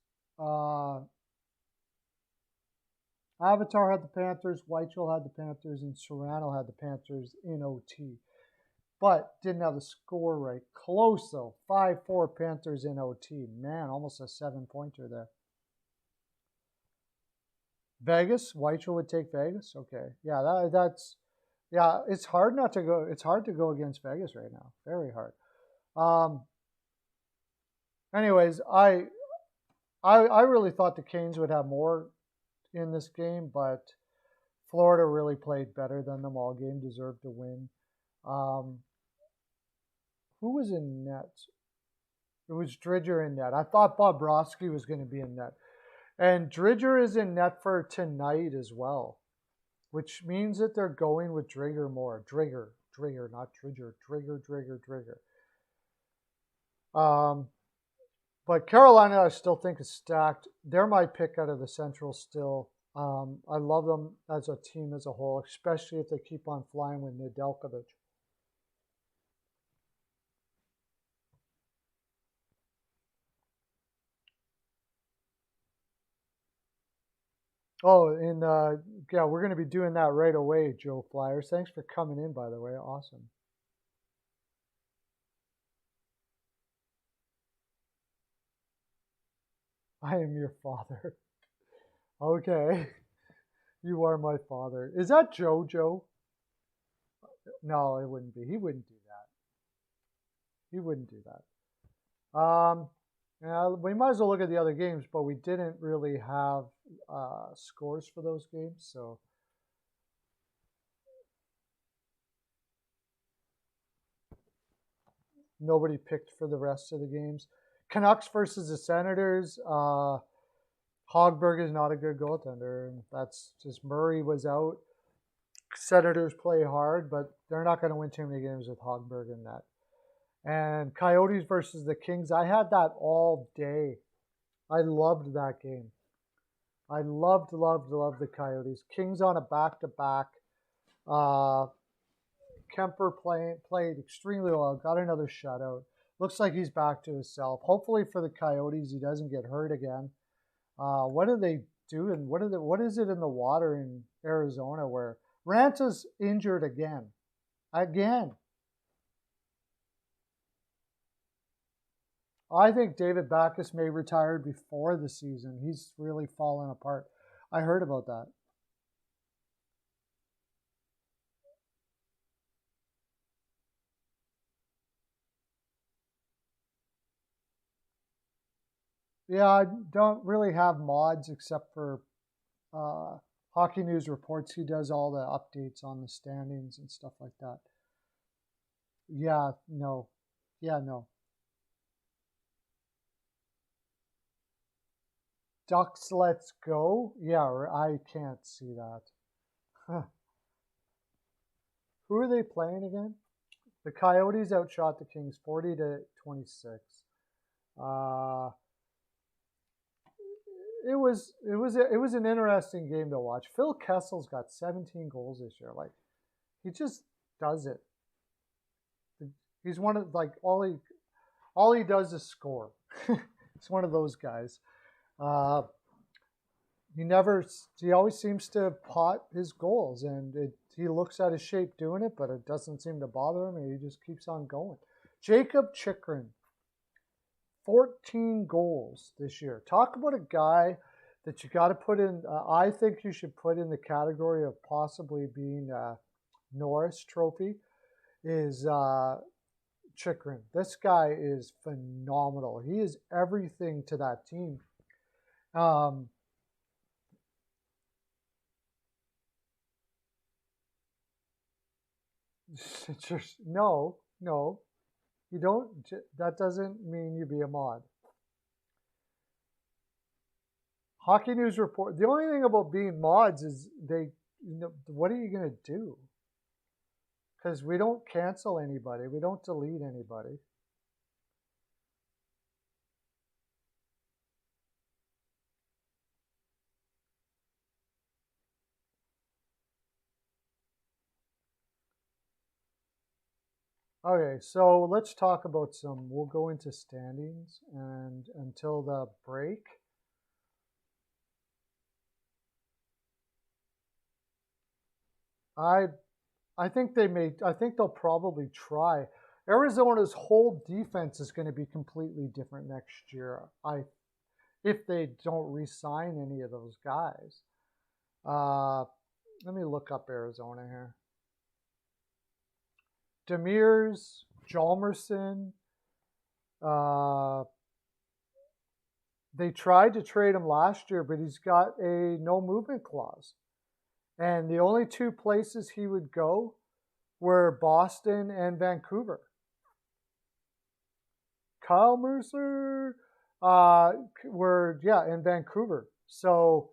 Avatar had the Panthers, Weichel had the Panthers, and Serrano had the Panthers in OT. But didn't have the score right. Close though. 5-4 Panthers in OT. Man, almost a 7-pointer there. Vegas, Weichel would take Vegas. Okay, yeah, that's yeah. It's hard not to go. It's hard to go against Vegas right now. Very hard. Anyways, I really thought the Canes would have more in this game, but Florida really played better than them all game. Deserved to win. Who was in net? It was Dridger in net. I thought Bobrovsky was going to be in net. And Dridger is in net for tonight as well, which means that they're going with Drigger more. Drigger, not Dridger. Drigger. But Carolina, I still think is stacked. They're my pick out of the Central still. I love them as a team as a whole, especially if they keep on flying with Nedeljkovic. Oh, and yeah, we're going to be doing that right away, Joe Flyers. Thanks for coming in, by the way. Awesome. I am your father. Okay. You are my father. Is that JoJo? No, it wouldn't be. He wouldn't do that. He wouldn't do that. Yeah, we might as well look at the other games, but we didn't really have scores for those games, so. Nobody picked for the rest of the games. Canucks versus the Senators. Hogberg is not a good goaltender. That's just Murray was out. Senators play hard, but they're not going to win too many games with Hogberg in that. And Coyotes versus the Kings, I had that all day. I loved that game. I loved the Coyotes. Kings on a back-to-back. Uh, Kemper played extremely well. Got another shutout. Looks like he's back to himself. Hopefully for the Coyotes, he doesn't get hurt again. What are they doing? What is it in the water in Arizona where Ranta's injured again? Again. I think David Backes may retire before the season. He's really fallen apart. I heard about that. Yeah, I don't really have mods except for uh, Hockey News Reports. He does all the updates on the standings and stuff like that. Yeah, no. Yeah, no. Ducks, let's go. Yeah, I can't see that. Who are they playing again? The Coyotes outshot the Kings 40-26. Uh, it was an interesting game to watch. Phil Kessel's got 17 goals this year. Like he just does it. He's one of like all he does is score. He's one of those guys. Uh, he always seems to pot his goals, and he looks at his shape doing it, but it doesn't seem to bother him, and he just keeps on going. Jacob Chikrin, 14 goals this year. Talk about a guy that you got to put in. I think you should put in the category of possibly being a Norris Trophy. Is Chikrin. This guy is phenomenal. He is everything to that team. Um, just, no, you don't. That doesn't mean you be a mod. Hockey News Report. The only thing about being mods is what are you gonna do? Because we don't cancel anybody. We don't delete anybody. Okay, so let's talk about we'll go into standings and until the break. I I think I think they'll probably try. Arizona's whole defense is going to be completely different next year. If they don't re-sign any of those guys. Uh, let me look up Arizona here. Demers, Jalmerson. Uh, they tried to trade him last year, but he's got a no movement clause. And the only two places he would go were Boston and Vancouver. Kyle Mercer were in Vancouver. So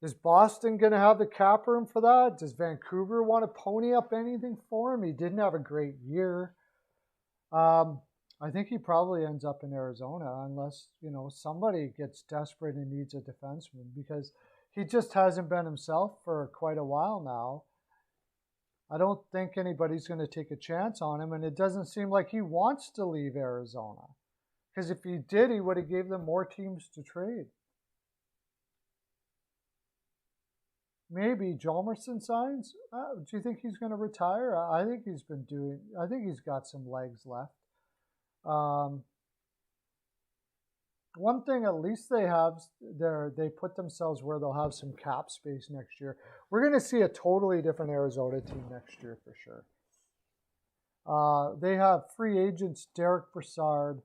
is Boston going to have the cap room for that? Does Vancouver want to pony up anything for him? He didn't have a great year. I think he probably ends up in Arizona unless, somebody gets desperate and needs a defenseman because he just hasn't been himself for quite a while now. I don't think anybody's going to take a chance on him, and it doesn't seem like he wants to leave Arizona. Because if he did, he would have gave them more teams to trade. Maybe Jalmerson signs. Do you think he's going to retire? I think he's got some legs left. One thing at least they put themselves where they'll have some cap space next year. We're going to see a totally different Arizona team next year for sure. They have free agents Derek Brassard.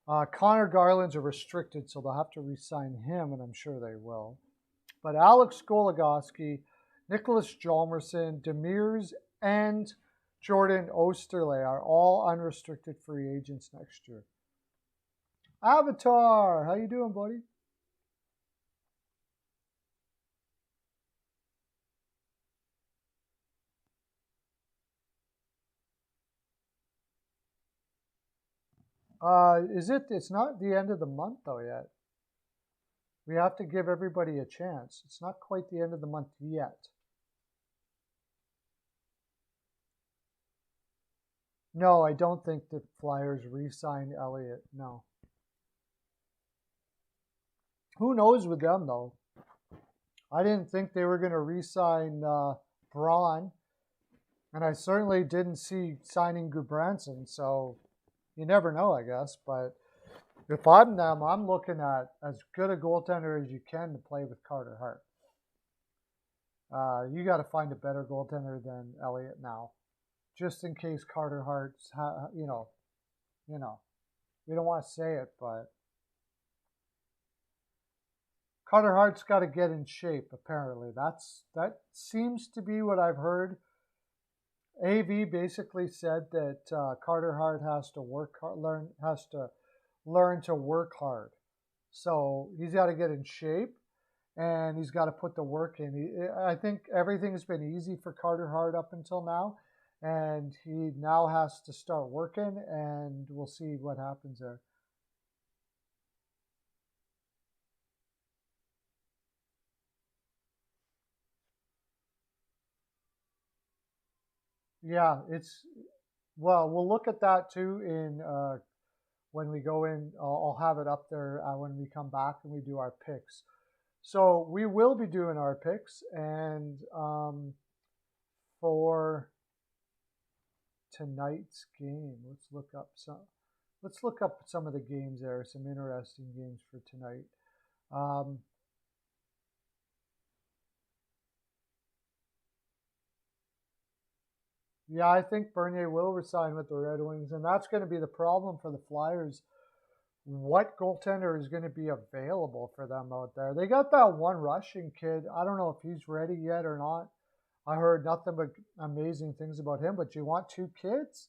Connor Garland's a restricted, so they'll have to re-sign him, and I'm sure they will. But Alex Goligoski, Nicholas Jalmerson, Demers, and Jordan Osterley are all unrestricted free agents next year. Avatar, how you doing, buddy? Is it? It's not the end of the month though yet. We have to give everybody a chance. It's not quite the end of the month yet. No, I don't think the Flyers re-signed Elliott. No. Who knows with them though? I didn't think they were going to re-sign Braun, and I certainly didn't see signing Gudbranson. So you never know, I guess. But if I'm them, I'm looking at as good a goaltender as you can to play with Carter Hart. You got to find a better goaltender than Elliott now, just in case Carter Hart's, we don't want to say it, but Carter Hart's got to get in shape. Apparently, that seems to be what I've heard. AV basically said that Carter Hart has to learn to work hard. So he's got to get in shape, and he's got to put the work in. I think everything's been easy for Carter Hart up until now, and he now has to start working, and we'll see what happens there. Yeah, we'll look at that too in when we go in. I'll have it up there when we come back and we do our picks. So we will be doing our picks, and for tonight's game, let's look up some of the games there. Some interesting games for tonight. Yeah, I think Bernier will resign with the Red Wings, and that's going to be the problem for the Flyers. What goaltender is going to be available for them out there? They got that one Russian kid. I don't know if he's ready yet or not. I heard nothing but amazing things about him, but you want two kids?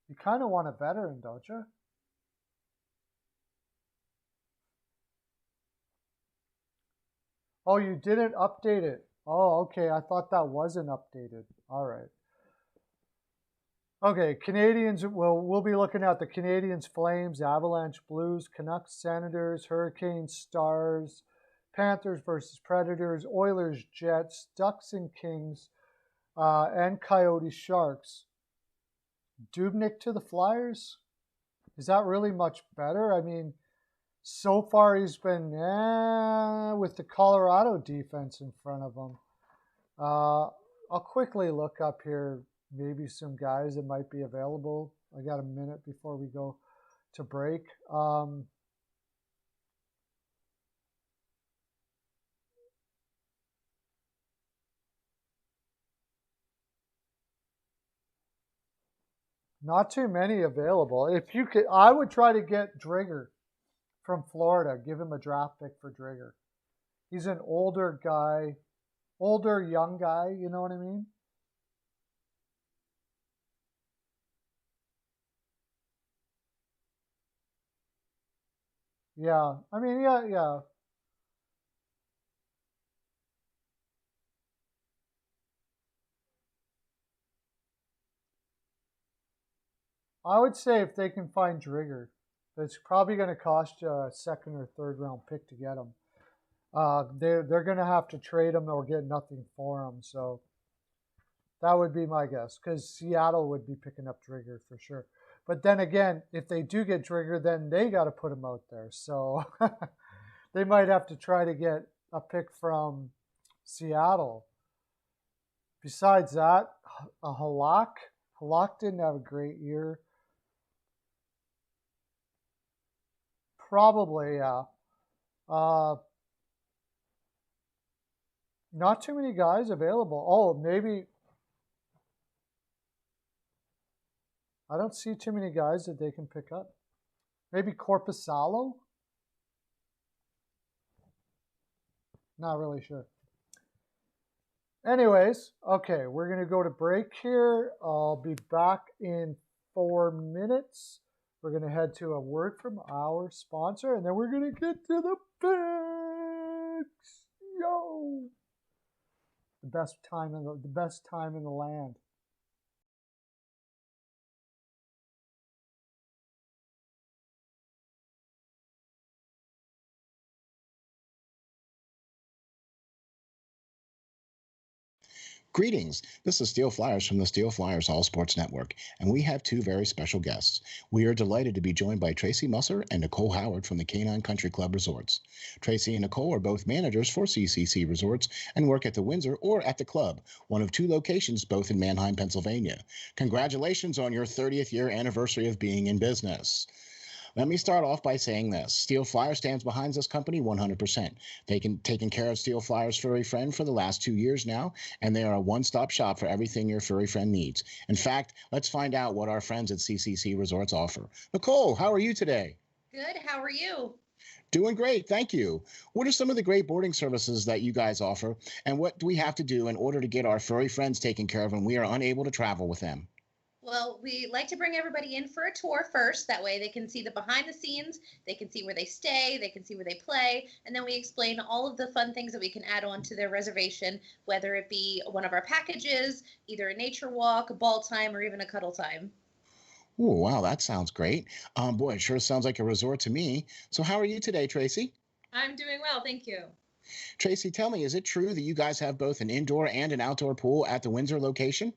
You kind of want a veteran, don't you? Oh, you didn't update it. Oh, okay. I thought that wasn't updated. All right. Okay, Canadians. We'll be looking at the Canadians, Flames, Avalanche, Blues, Canucks, Senators, Hurricanes, Stars, Panthers versus Predators, Oilers, Jets, Ducks and Kings, and Coyotes, Sharks. Dubnyk to the Flyers. Is that really much better? I mean, so far he's been with the Colorado defense in front of him. I'll quickly look up here maybe some guys that might be available. I got a minute before we go to break. Not too many available. If you could, I would try to get Drigger from Florida. Give him a draft pick for Drigger. He's an older guy, older young guy. You know what I mean? Yeah. I mean, yeah. I would say if they can find Drigger, it's probably going to cost you a second or third round pick to get him. They're going to have to trade him or get nothing for him. So that would be my guess, because Seattle would be picking up Drigger for sure. But then again, if they do get Drigger, then they got to put him out there. So they might have to try to get a pick from Seattle. Besides that, a Halak didn't have a great year. Probably, yeah. Not too many guys available. Oh, maybe I don't see too many guys that they can pick up. Maybe Corpusalo? Not really sure. Anyways, okay, we're going to go to break here. I'll be back in 4 minutes. We're going to head to a word from our sponsor, and then we're going to get to the picks. Yo! The best time in the land. Greetings. This is Steel Flyers from the Steel Flyers All Sports Network, and we have two very special guests. We are delighted to be joined by Tracy Musser and Nicole Howard from the Canine Country Club Resorts. Tracy and Nicole are both managers for CCC Resorts and work at the Windsor or at the club, one of two locations both in Manheim, Pennsylvania. Congratulations on your 30th year anniversary of being in business. Let me start off by saying this. Steel Flyer stands behind this company 100%. They've taken care of Steel Flyer's furry friend for the last 2 years now, and they are a one-stop shop for everything your furry friend needs. In fact, let's find out what our friends at CCC Resorts offer. Nicole, how are you today? Good. How are you? Doing great, thank you. What are some of the great boarding services that you guys offer, and what do we have to do in order to get our furry friends taken care of when we are unable to travel with them? Well, we like to bring everybody in for a tour first. That way they can see the behind the scenes, they can see where they stay, they can see where they play, and then we explain all of the fun things that we can add on to their reservation, whether it be one of our packages, either a nature walk, a ball time, or even a cuddle time. Oh, wow, that sounds great. Boy, it sure sounds like a resort to me. So how are you today, Tracy? I'm doing well, thank you. Tracy, tell me, is it true that you guys have both an indoor and an outdoor pool at the Windsor location?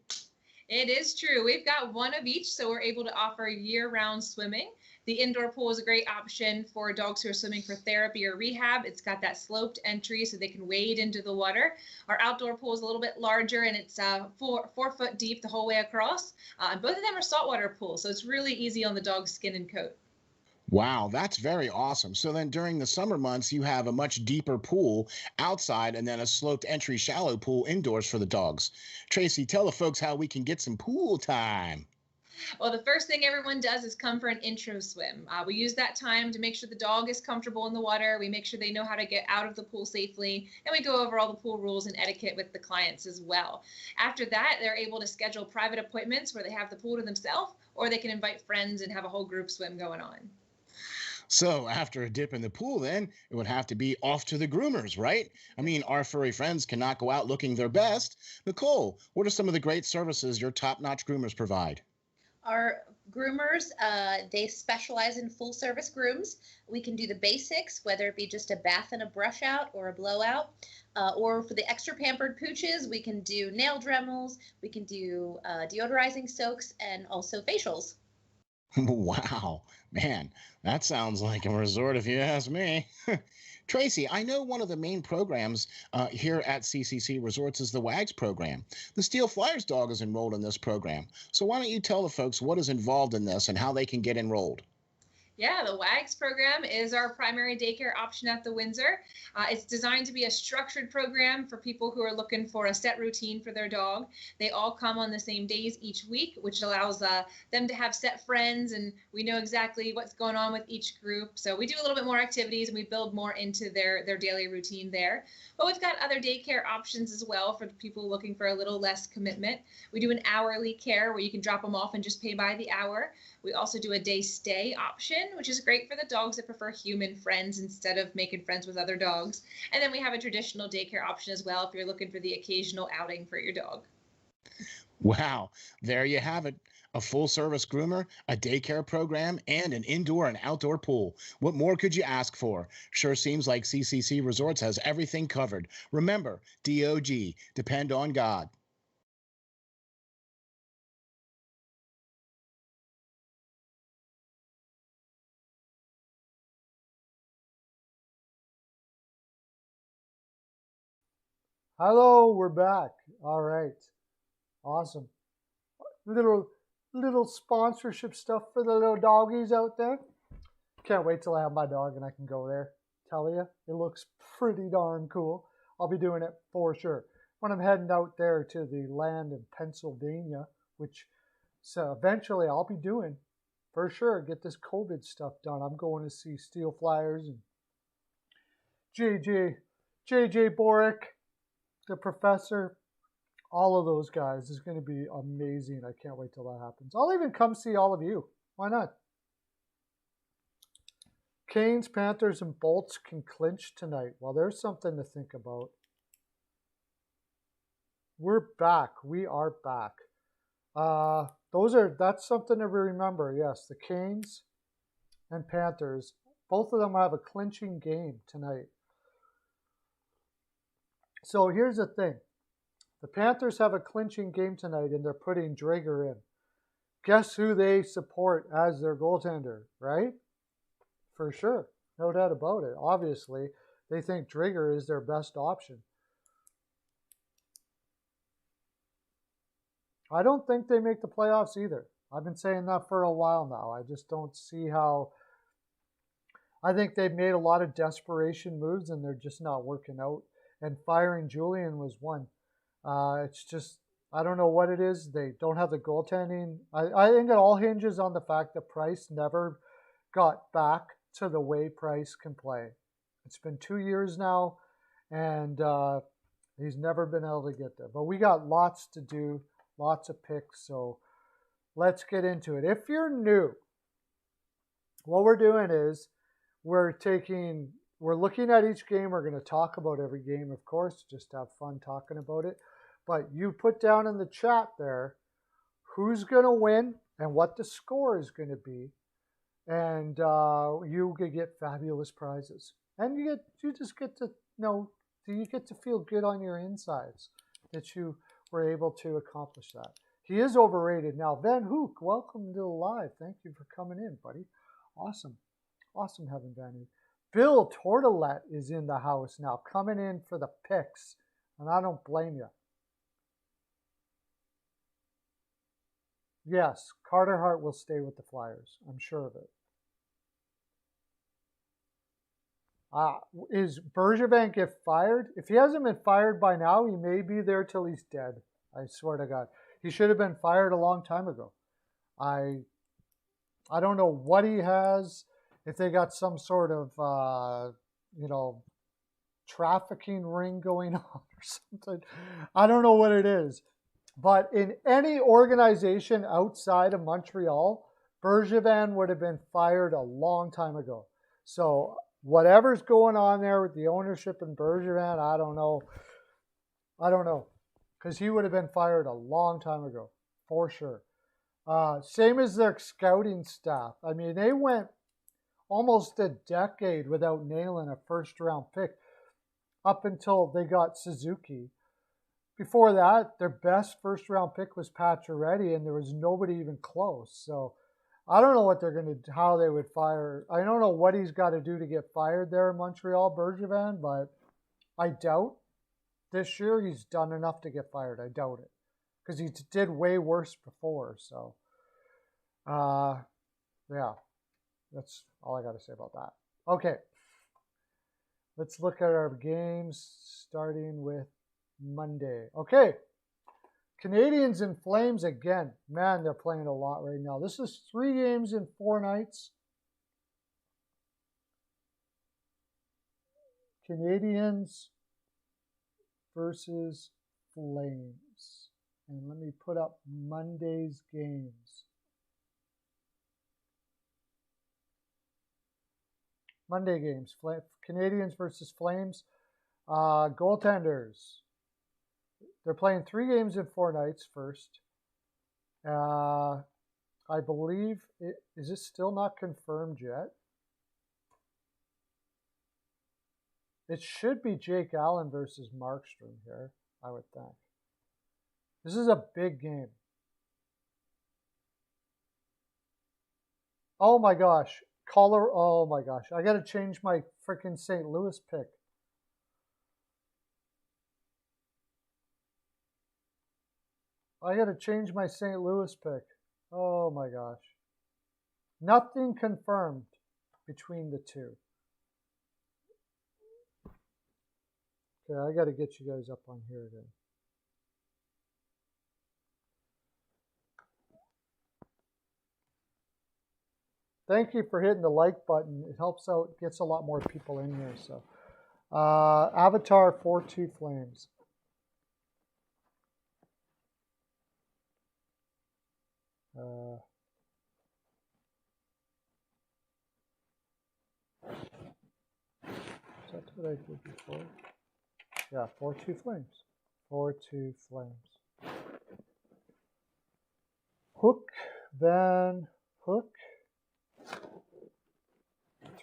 It is true. We've got one of each, so we're able to offer year-round swimming. The indoor pool is a great option for dogs who are swimming for therapy or rehab. It's got that sloped entry so they can wade into the water. Our outdoor pool is a little bit larger, and it's 4 foot deep the whole way across. And both of them are saltwater pools, so it's really easy on the dog's skin and coat. Wow, that's very awesome. So then during the summer months, you have a much deeper pool outside and then a sloped entry shallow pool indoors for the dogs. Tracy, tell the folks how we can get some pool time. Well, the first thing everyone does is come for an intro swim. We use that time to make sure the dog is comfortable in the water. We make sure they know how to get out of the pool safely, and we go over all the pool rules and etiquette with the clients as well. After that, they're able to schedule private appointments where they have the pool to themselves, or they can invite friends and have a whole group swim going on. So after a dip in the pool, then it would have to be off to the groomers, right? I mean, our furry friends cannot go out looking their best. Nicole, what are some of the great services your top-notch groomers provide? Our groomers, they specialize in full service grooms. We can do the basics, whether it be just a bath and a brush out or a blowout. Or for the extra pampered pooches, we can do nail dremels, we can do deodorizing soaks, and also facials. Wow, man, that sounds like a resort if you ask me. Tracy, I know one of the main programs here at CCC Resorts is the WAGS program. The Steel Flyers dog is enrolled in this program. So why don't you tell the folks what is involved in this and how they can get enrolled? Yeah, the WAGS program is our primary daycare option at the Windsor. It's designed to be a structured program for people who are looking for a set routine for their dog. They all come on the same days each week, which allows them to have set friends, and we know exactly what's going on with each group. So we do a little bit more activities, and we build more into their daily routine there. But we've got other daycare options as well for people looking for a little less commitment. We do an hourly care where you can drop them off and just pay by the hour. We also do a day stay option, which is great for the dogs that prefer human friends instead of making friends with other dogs. And then we have a traditional daycare option as well if you're looking for the occasional outing for your dog. Wow, there you have it. A full service groomer, a daycare program, and an indoor and outdoor pool. What more could you ask for? Sure seems like CCC Resorts has everything covered. Remember, DOG, depend on God. Hello, we're back. All right. Awesome. Little little sponsorship stuff for the little doggies out there. Can't wait till I have my dog and I can go there. Tell you, it looks pretty darn cool. I'll be doing it for sure. When I'm heading out there to the land in Pennsylvania, which so eventually I'll be doing for sure. Get this COVID stuff done. I'm going to see Steel Flyers and JJ JJ Boric, the professor, all of those guys is going to be amazing. I can't wait till that happens. I'll even come see all of you. Why not? Canes, Panthers, and Bolts can clinch tonight. Well, there's something to think about. We're back. We are back. That's something to remember. Yes, the Canes and Panthers, both of them have a clinching game tonight. So here's the thing. The Panthers have a clinching game tonight, and they're putting Drager in. Guess who they support as their goaltender, right? For sure. No doubt about it. Obviously, they think Drager is their best option. I don't think they make the playoffs either. I've been saying that for a while now. I just don't see how. I think they've made a lot of desperation moves, and they're just not working out. And firing Julian was one. It's just, I don't know what it is. They don't have the goaltending. I think it all hinges on the fact that Price never got back to the way Price can play. It's been 2 years now, and he's never been able to get there. But we got lots to do, lots of picks, so let's get into it. If you're new, what we're doing is we're looking at each game. We're going to talk about every game, of course, just have fun talking about it. But you put down in the chat there who's going to win and what the score is going to be. And you could get fabulous prizes. And you just get to you get to feel good on your insides that you were able to accomplish that. He is overrated. Now, Van Hook, welcome to the live. Thank you for coming in, buddy. Awesome. Awesome having Van Hook. Bill Tortolet is in the house now, coming in for the picks. And I don't blame you. Yes, Carter Hart will stay with the Flyers. I'm sure of it. Is Bergevin get fired? If he hasn't been fired by now, he may be there till he's dead. I swear to God. He should have been fired a long time ago. I don't know what he has. If they got some sort of, trafficking ring going on or something. I don't know what it is. But in any organization outside of Montreal, Bergevin would have been fired a long time ago. So whatever's going on there with the ownership and Bergevin, I don't know. Because he would have been fired a long time ago, for sure. Same as their scouting staff. I mean, they went almost a decade without nailing a first-round pick up until they got Suzuki. Before that, their best first-round pick was Pacioretty, and there was nobody even close. So I don't know how they would fire. I don't know what he's got to do to get fired there in Montreal, Bergevin, but I doubt this year he's done enough to get fired. I doubt it because he did way worse before. So, yeah, that's all I got to say about that. Okay, let's look at our games starting with Monday. Okay, Canadians and Flames again. Man, they're playing a lot right now. This is 3 games in 4 nights. Canadians versus Flames. And let me put up Monday's games. Monday games. Canadians versus Flames. Goaltenders. They're playing 3 games in 4 nights first. I believe, is it still not confirmed yet? It should be Jake Allen versus Markstrom here, I would think. This is a big game. Oh my gosh. Oh my gosh. I got to change my freaking St. Louis pick. I got to change my St. Louis pick. Oh my gosh. Nothing confirmed between the two. Okay, I got to get you guys up on here again. Thank you for hitting the like button. It helps out, gets a lot more people in here. So, Avatar 4-2 Flames. Is that what I did before? Yeah, 4-2 Flames. 4-2 Flames. Hook, Van Hook.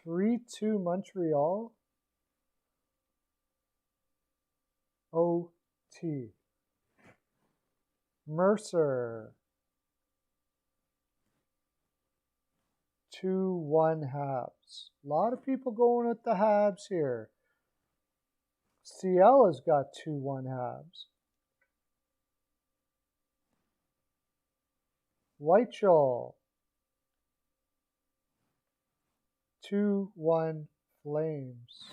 3-2 Montreal. OT. Mercer. 2-1 Habs. A lot of people going with the Habs here. CL has got 2-1 Habs. Whitechel. 2-1 Flames.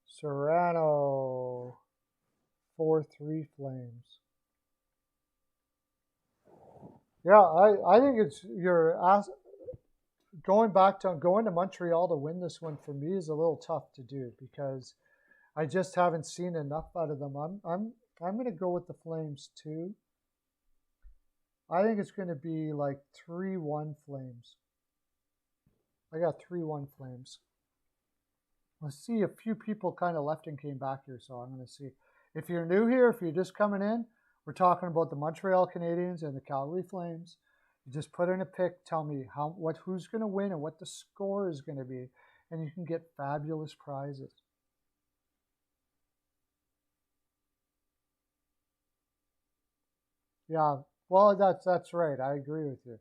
Serrano. 4-3 Flames. Yeah, I think it's going to Montreal to win this one for me is a little tough to do because I just haven't seen enough out of them. I'm going to go with the Flames too. I think it's going to be like 3-1 Flames. I got 3-1 Flames. Let's see, a few people kind of left and came back here, so I'm going to see. If you're new here, if you're just coming in, we're talking about the Montreal Canadiens and the Calgary Flames. You just put in a pick, tell me who's going to win and what the score is going to be, and you can get fabulous prizes. Yeah, well, that's right. I agree with you.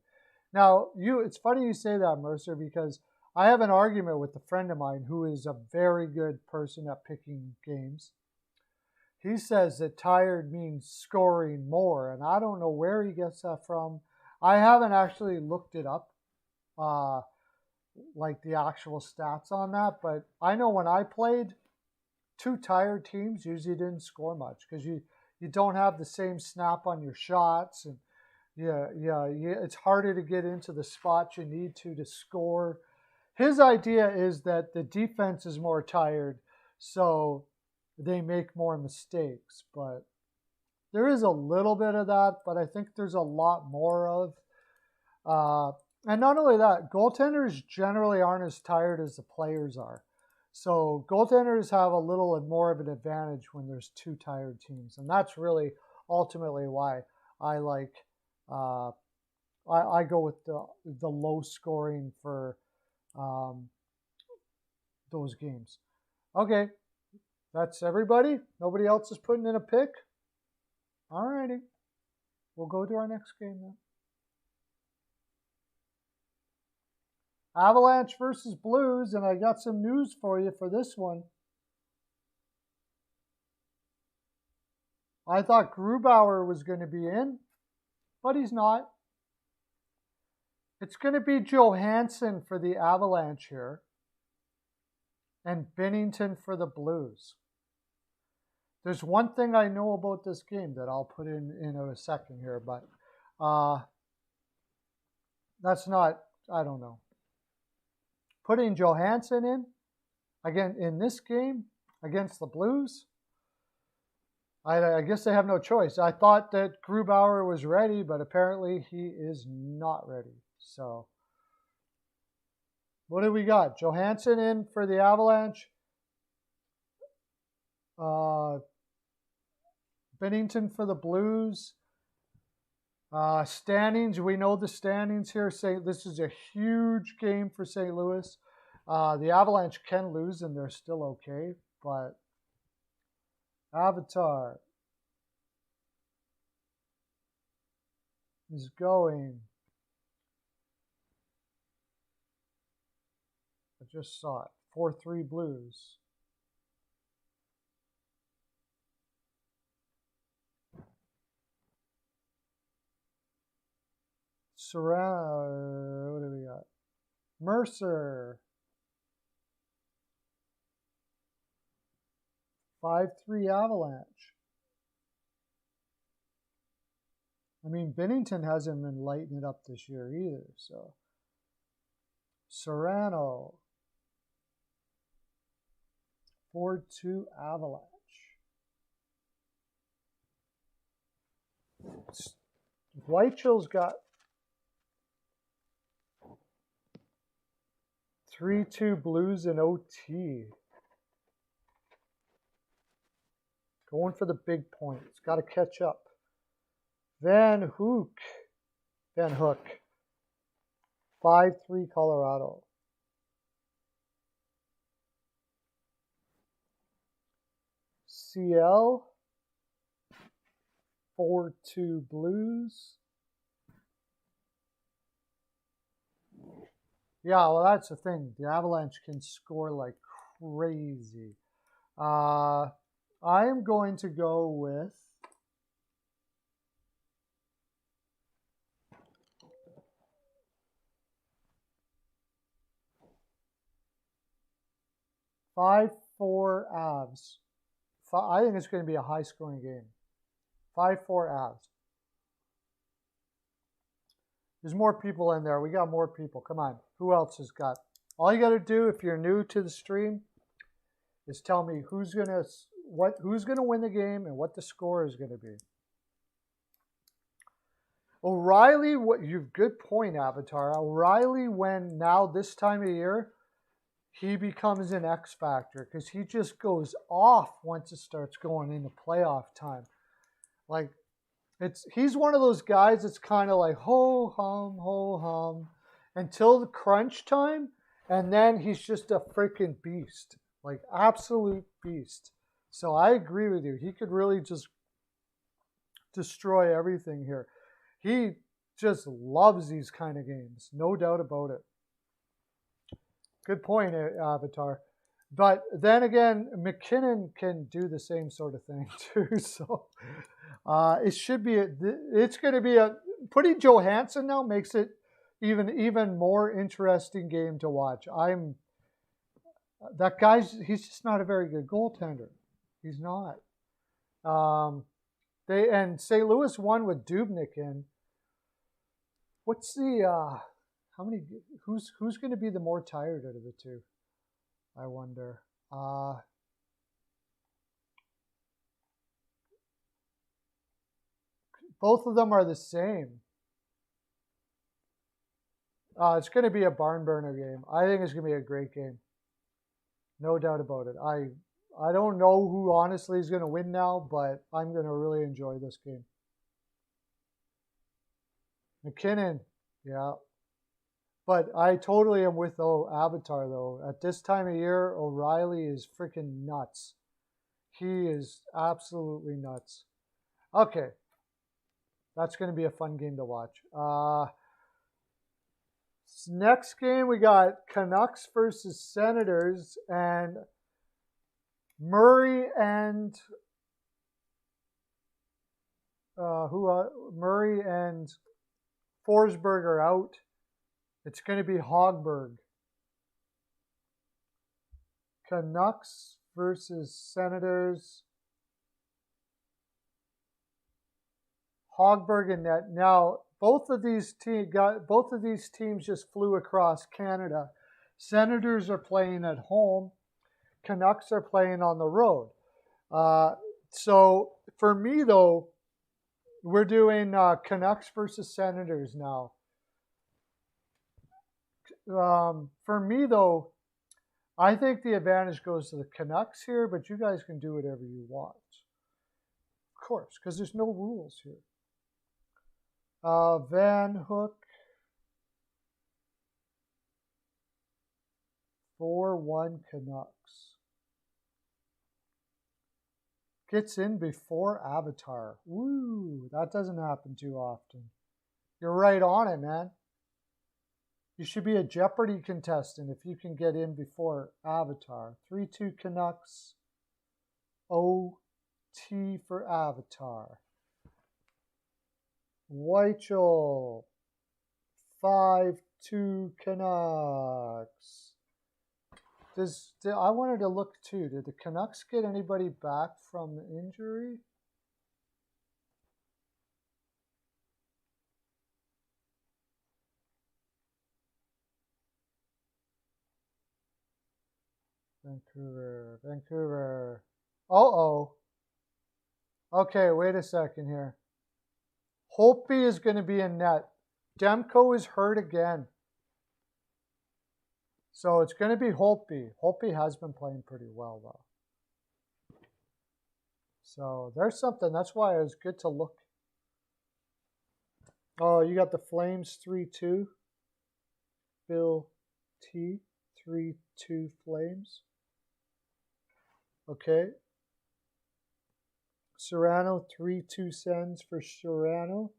Now, it's funny you say that, Mercer, because I have an argument with a friend of mine who is a very good person at picking games. He says that tired means scoring more, and I don't know where he gets that from. I haven't actually looked it up, like the actual stats on that, but I know when I played, two tired teams usually didn't score much because you don't have the same snap on your shots, and it's harder to get into the spots you need to score. His idea is that the defense is more tired, so they make more mistakes, but there is a little bit of that, but I think there's a lot more of. And not only that, goaltenders generally aren't as tired as the players are. So goaltenders have a little more of an advantage when there's two tired teams. And that's really ultimately why I like, I go with the low scoring for those games. Okay. That's everybody. Nobody else is putting in a pick. All righty. We'll go to our next game then. Avalanche versus Blues, and I got some news for you for this one. I thought Grubauer was going to be in, but he's not. It's going to be Johansson for the Avalanche here, and Binnington for the Blues. There's one thing I know about this game that I'll put in a second here, but that's not, I don't know. Putting Johansson in, again, in this game against the Blues, I guess they have no choice. I thought that Grubauer was ready, but apparently he is not ready. So, what do we got? Johansson in for the Avalanche. Binnington for the Blues. Standings, we know the standings here. This is a huge game for St. Louis. The Avalanche can lose and they're still okay, but Avatar is going. I just saw it. 4-3 Blues. What do we got? Mercer. 5-3 Avalanche. I mean, Binnington hasn't been lighting it up this year either, so. Serrano. 4-2 Avalanche. Whitechill's got 3-2 Blues in OT. Going for the big points. Got to catch up. Van Hook. 5-3 Colorado. CL. 4-2 Blues. Yeah, well, that's the thing. The Avalanche can score like crazy. I am going to go with five, 4 Avs. I think it's going to be a high-scoring game. 5-4 Avs. There's more people in there. We got more people. Come on. Who else has got? All you got to do if you're new to the stream is tell me who's going to win the game and what the score is going to be. O'Reilly, good point, Avatar. O'Reilly, when now this time of year, he becomes an X factor because he just goes off once it starts going into playoff time. Like, he's one of those guys that's kind of like ho hum until the crunch time, and then he's just a freaking beast, like absolute beast. So I agree with you. He could really just destroy everything here. He just loves these kind of games, no doubt about it. Good point, Avatar. But then again, McKinnon can do the same sort of thing too. So it's going to be putting Johansson now makes it even more interesting game to watch. He's just not a very good goaltender. He's not. St. Louis won with Dubnyk in. What's the who's going to be the more tired out of the two? I wonder. Both of them are the same. It's going to be a barn burner game. I think it's going to be a great game. No doubt about it. I don't know who honestly is going to win now, but I'm going to really enjoy this game. McKinnon, yeah. But I totally am with Avatar, though. At this time of year, O'Reilly is freaking nuts. He is absolutely nuts. Okay. That's going to be a fun game to watch. Next game, we got Canucks versus Senators. And Murray and... Murray and Forsberg are out. It's going to be Hogberg. Canucks versus Senators. Hogberg and net. Now, both of these teams just flew across Canada. Senators are playing at home. Canucks are playing on the road. So for me, though, we're doing Canucks versus Senators now. For me, though, I think the advantage goes to the Canucks here, but you guys can do whatever you want. Of course, because there's no rules here. Van Hook. 4-1 Canucks. Gets in before Avatar. Woo, that doesn't happen too often. You're right on it, man. You should be a Jeopardy contestant if you can get in before Avatar. 3-2 Canucks. OT for Avatar. Weichel. 5-2 Canucks. I wanted to look too. Did the Canucks get anybody back from the injury? Vancouver. Uh-oh. Okay, wait a second here. Holtby is going to be in net. Demko is hurt again. So it's going to be Holtby. Holtby has been playing pretty well, though. So there's something. That's why it was good to look. Oh, you got the Flames 3-2. Bill T 3-2 Flames. Okay. Serrano, 3-2 sends for Serrano.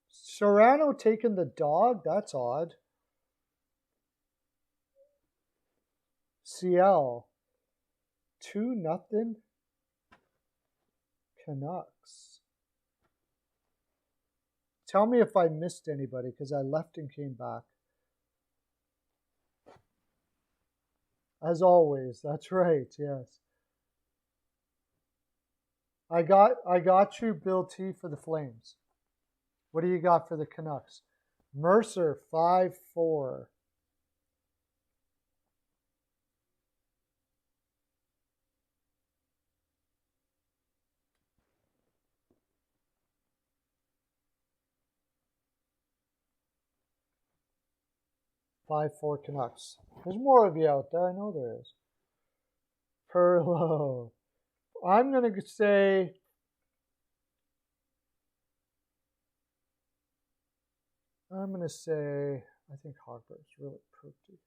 Serrano taking the dog? That's odd. CL, 2-0 Canucks. Tell me if I missed anybody because I left and came back. As always, that's right, yes. I got you, Bill T, for the Flames. What do you got for the Canucks? Mercer, 5-4. Canucks. There's more of you out there. I know there is. Perlo. I'm going to say I think Hogberg's really pretty.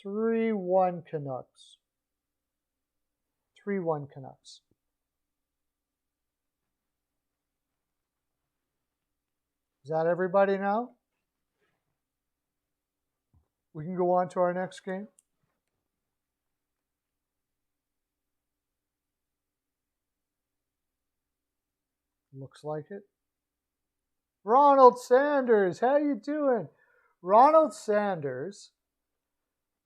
3-1 Canucks. 3-1 Canucks. Is that everybody now? We can go on to our next game. Looks like it. Ronald Sanders, how you doing? Ronald Sanders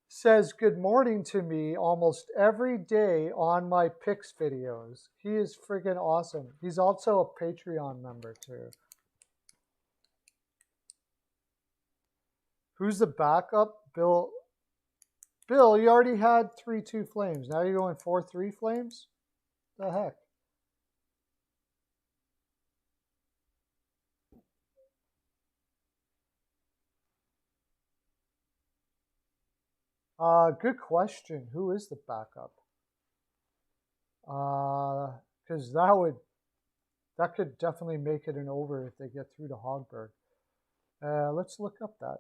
says good morning to me almost every day on my picks videos. He is freaking awesome. He's also a Patreon member too. Who's the backup? Bill, you already had 3-2 Flames. Now you're going 4-3 Flames? The heck? Good question. Who is the backup? Because that could definitely make it an over if they get through to Hogberg. Let's look up that.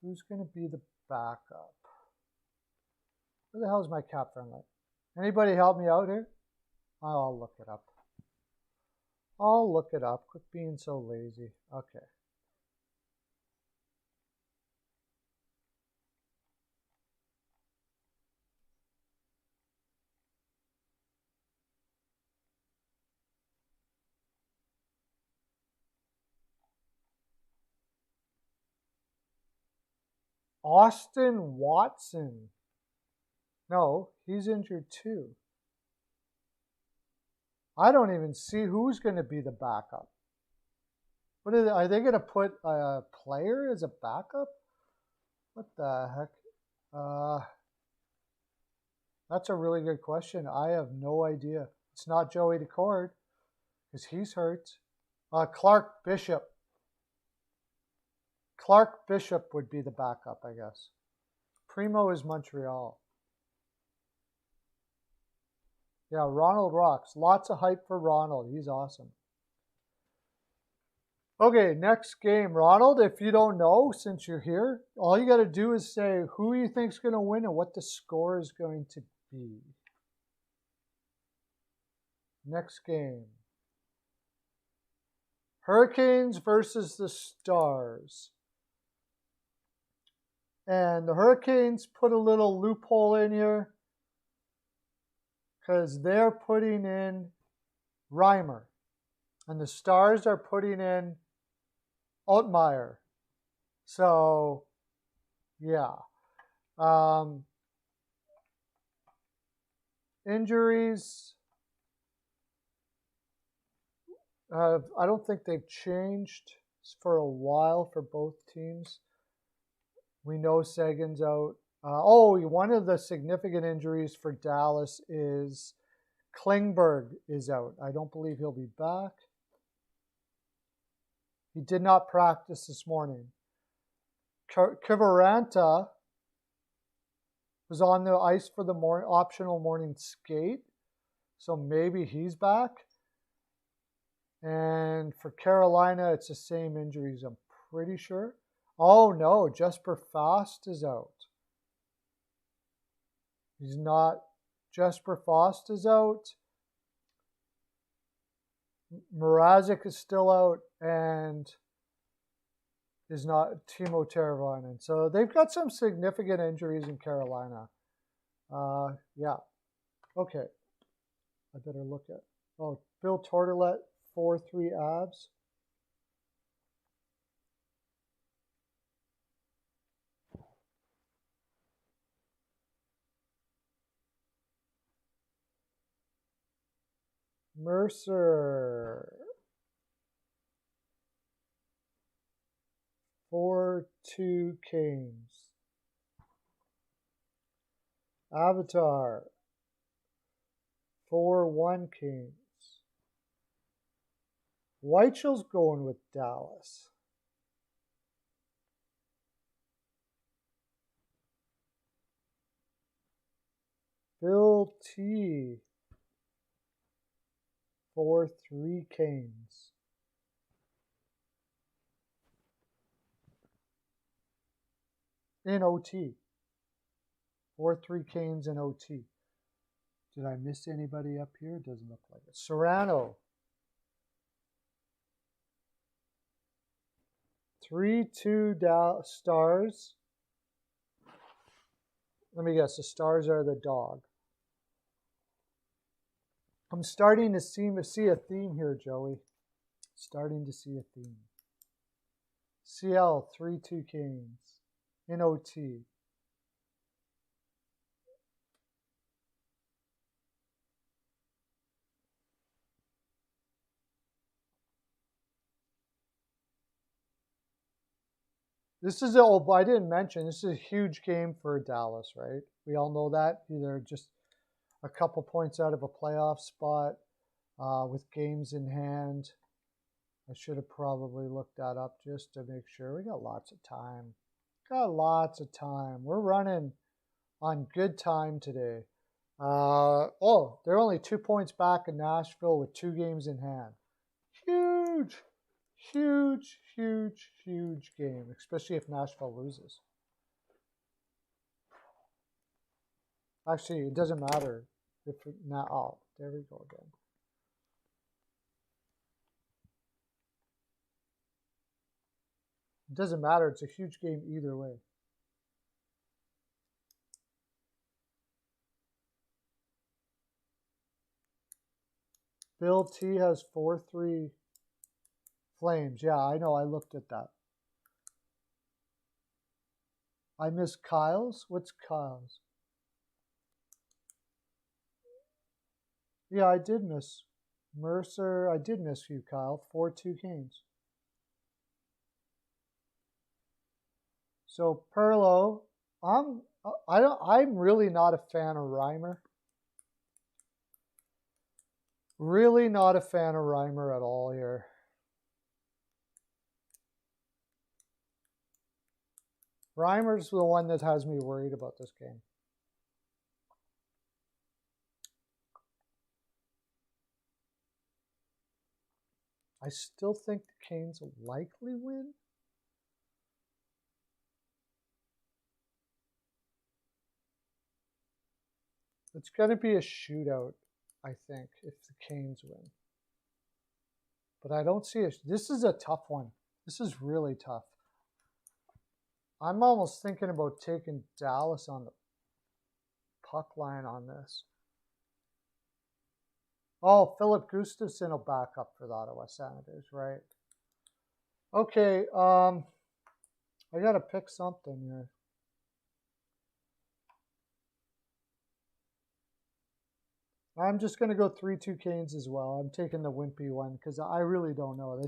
Who's going to be the backup? Where the hell is my cap friendly? Anybody help me out here? I'll look it up. Quit being so lazy. Okay. Austin Watson. No, he's injured too. I don't even see who's going to be the backup. Are they going to put a player as a backup? What the heck? That's a really good question. I have no idea. It's not Joey Decord because he's hurt. Clark Bishop. Clark Bishop would be the backup, I guess. Primo is Montreal. Yeah, Ronald rocks. Lots of hype for Ronald. He's awesome. Okay, next game. Ronald, if you don't know, since you're here, all you got to do is say who you think's going to win and what the score is going to be. Next game. Hurricanes versus the Stars. And the Hurricanes put a little loophole in here because they're putting in Reimer. And the Stars are putting in Altmaier. So, yeah. Injuries. I don't think they've changed for a while for both teams. We know Sagan's out. One of the significant injuries for Dallas is Klingberg is out. I don't believe he'll be back. He did not practice this morning. Kiviranta was on the ice for the optional morning skate, so maybe he's back. And for Carolina, it's the same injuries, I'm pretty sure. Oh, no, Jesper Fast is out. He's not. Jesper Fast is out. Mrazek is still out, and is not Timo Teravainen. So they've got some significant injuries in Carolina. Yeah. Okay. I better look at. Oh, Bill Tortorlet, 4-3 abs. Mercer, 4-2 Canes. Avatar, 4-1 Canes. Weichell's going with Dallas. Bill T, 4-3 Canes. In OT. 4-3 Canes in OT. Did I miss anybody up here? It doesn't look like it. Serrano. 3-2 Stars. Let me guess, the Stars are the dog. I'm starting to see a theme here, Joey. Starting to see a theme. CL, 3-2 Canes. In OT. This is, I didn't mention, this is a huge game for Dallas, right? We all know that. Either just a couple points out of a playoff spot with games in hand. I should have probably looked that up just to make sure. We got lots of time. Got lots of time. We're running on good time today. They're only 2 points back in Nashville with 2 games in hand. Huge. Huge, huge, huge game, especially if Nashville loses. Actually, it doesn't matter if now. Oh, there we go again. It doesn't matter. It's a huge game either way. Bill T has 4-3 Flames. Yeah, I know. I looked at that. I missed Kyle's. What's Kyle's? Yeah, I did miss Mercer. I did miss you, Kyle. 4-2 Canes. So Perlo, I'm really not a fan of Reimer. Really not a fan of Reimer at all here. Reimer's the one that has me worried about this game. I still think the Canes will likely win. It's going to be a shootout, I think, if the Canes win. But I don't see it. This is a tough one. This is really tough. I'm almost thinking about taking Dallas on the puck line on this. Oh, Philip Gustafsson will back up for the Ottawa Senators, right? Okay, I got to pick something here. I'm just going to go 3-2 Canes as well. I'm taking the wimpy one because I really don't know.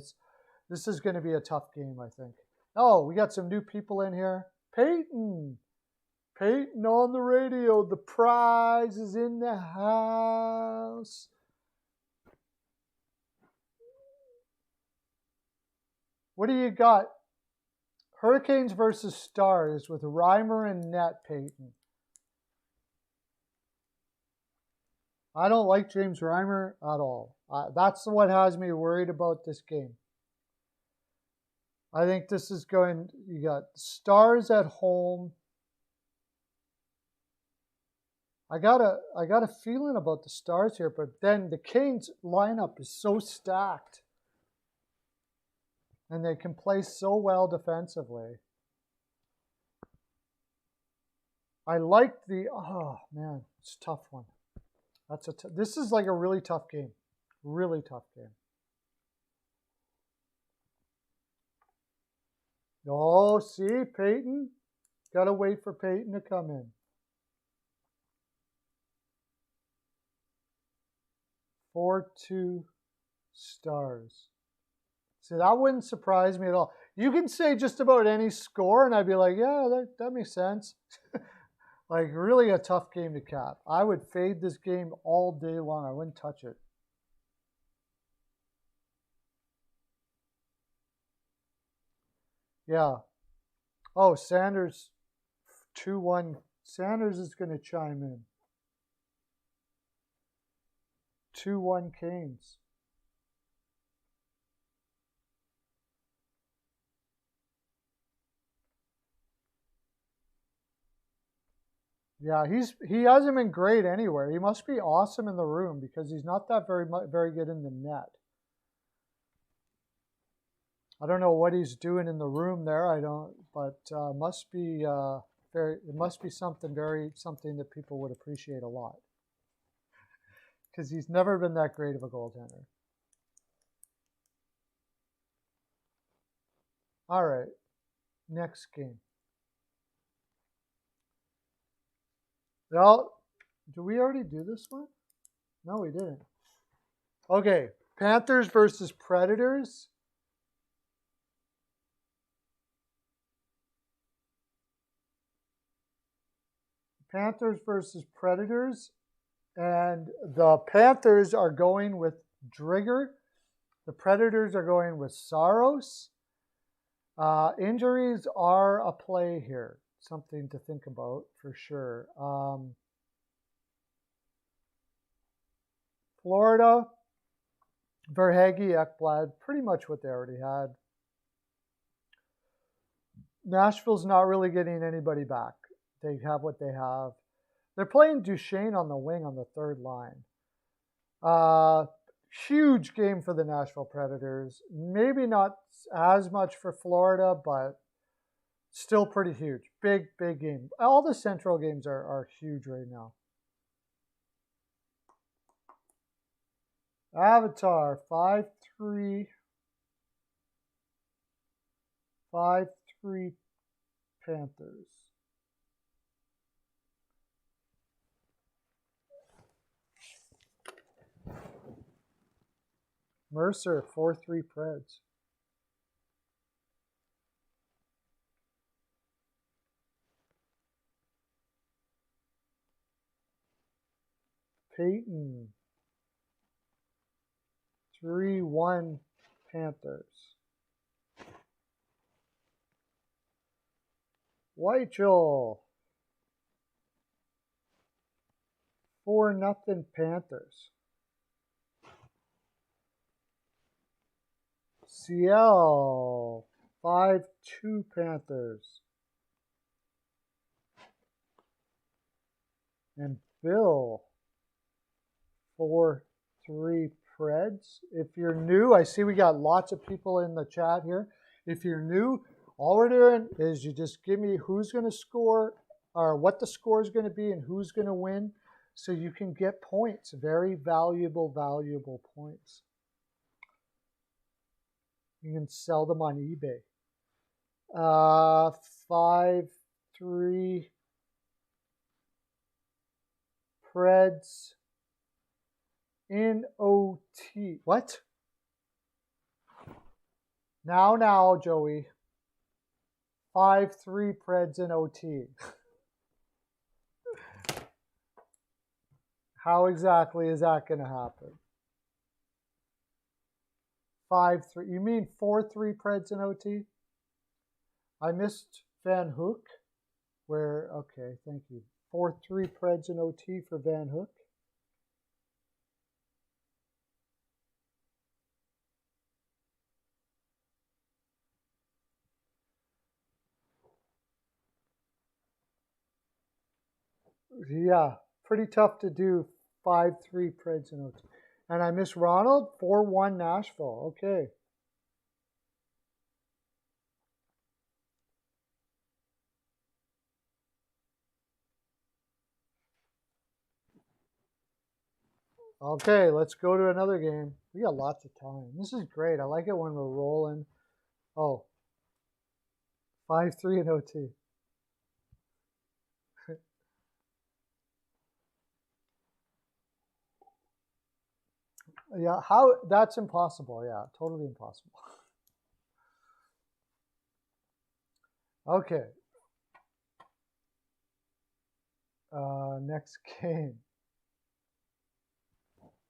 This is going to be a tough game, I think. Oh, we got some new people in here. Peyton on the radio. The prize is in the house. What do you got? Hurricanes versus Stars with Reimer and net, Peyton. I don't like James Reimer at all. That's what has me worried about this game. I think this is going, you got Stars at home. I got a feeling about the Stars here, but then the Canes lineup is so stacked. And they can play so well defensively. I like oh man, it's a tough one. This is like a really tough game. Really tough game. Oh, see, Peyton. Got to wait for Peyton to come in. Four, 2 Stars. See, that wouldn't surprise me at all. You can say just about any score, and I'd be like, yeah, that makes sense. Like, really a tough game to cap. I would fade this game all day long. I wouldn't touch it. Yeah. Oh, Sanders, 2-1. Sanders is going to chime in. 2-1 Canes. Yeah, he hasn't been great anywhere. He must be awesome in the room because he's not that very good in the net. I don't know what he's doing in the room there. I don't, but must be it must be something that people would appreciate a lot because he's never been that great of a goaltender. All right, next game. Well, did we already do this one? No, we didn't. Okay, Panthers versus Predators. Panthers versus Predators. And the Panthers are going with Drigger. The Predators are going with Saros. Injuries are a play here. Something to think about for sure. Florida, Verhaeghe, Ekblad, pretty much what they already had. Nashville's not really getting anybody back. They have what they have. They're playing Duchesne on the wing on the third line. Huge game for the Nashville Predators. Maybe not as much for Florida, but still pretty huge. Big game. All the Central games are huge right now. Avatar, 5-3. 5-3 Panthers. Mercer, 4-3 Preds. Peyton, 3-1 Panthers. Weichel, 4-0 Panthers. CL, 5-2 Panthers. And Bill, 4-3 Preds. If you're new, I see we got lots of people in the chat here. If you're new, all we're doing is you just give me who's going to score or what the score is going to be and who's going to win so you can get points, very valuable points. You can sell them on eBay. 5-3 Preds in OT. What? Now, Joey. 5-3 Preds in OT. How exactly is that going to happen? 5-3. You mean 4-3 Preds in OT? I missed Van Hook. Okay, thank you. 4-3 Preds in OT for Van Hook. Yeah, pretty tough to do 5-3 Preds in OT. And I miss Ronald, 4-1 Nashville. Okay. Okay, let's go to another game. We got lots of time. This is great. I like it when we're rolling. Oh, 5-3 in OT. Yeah, how? That's impossible. Yeah, totally impossible. Okay. Next game.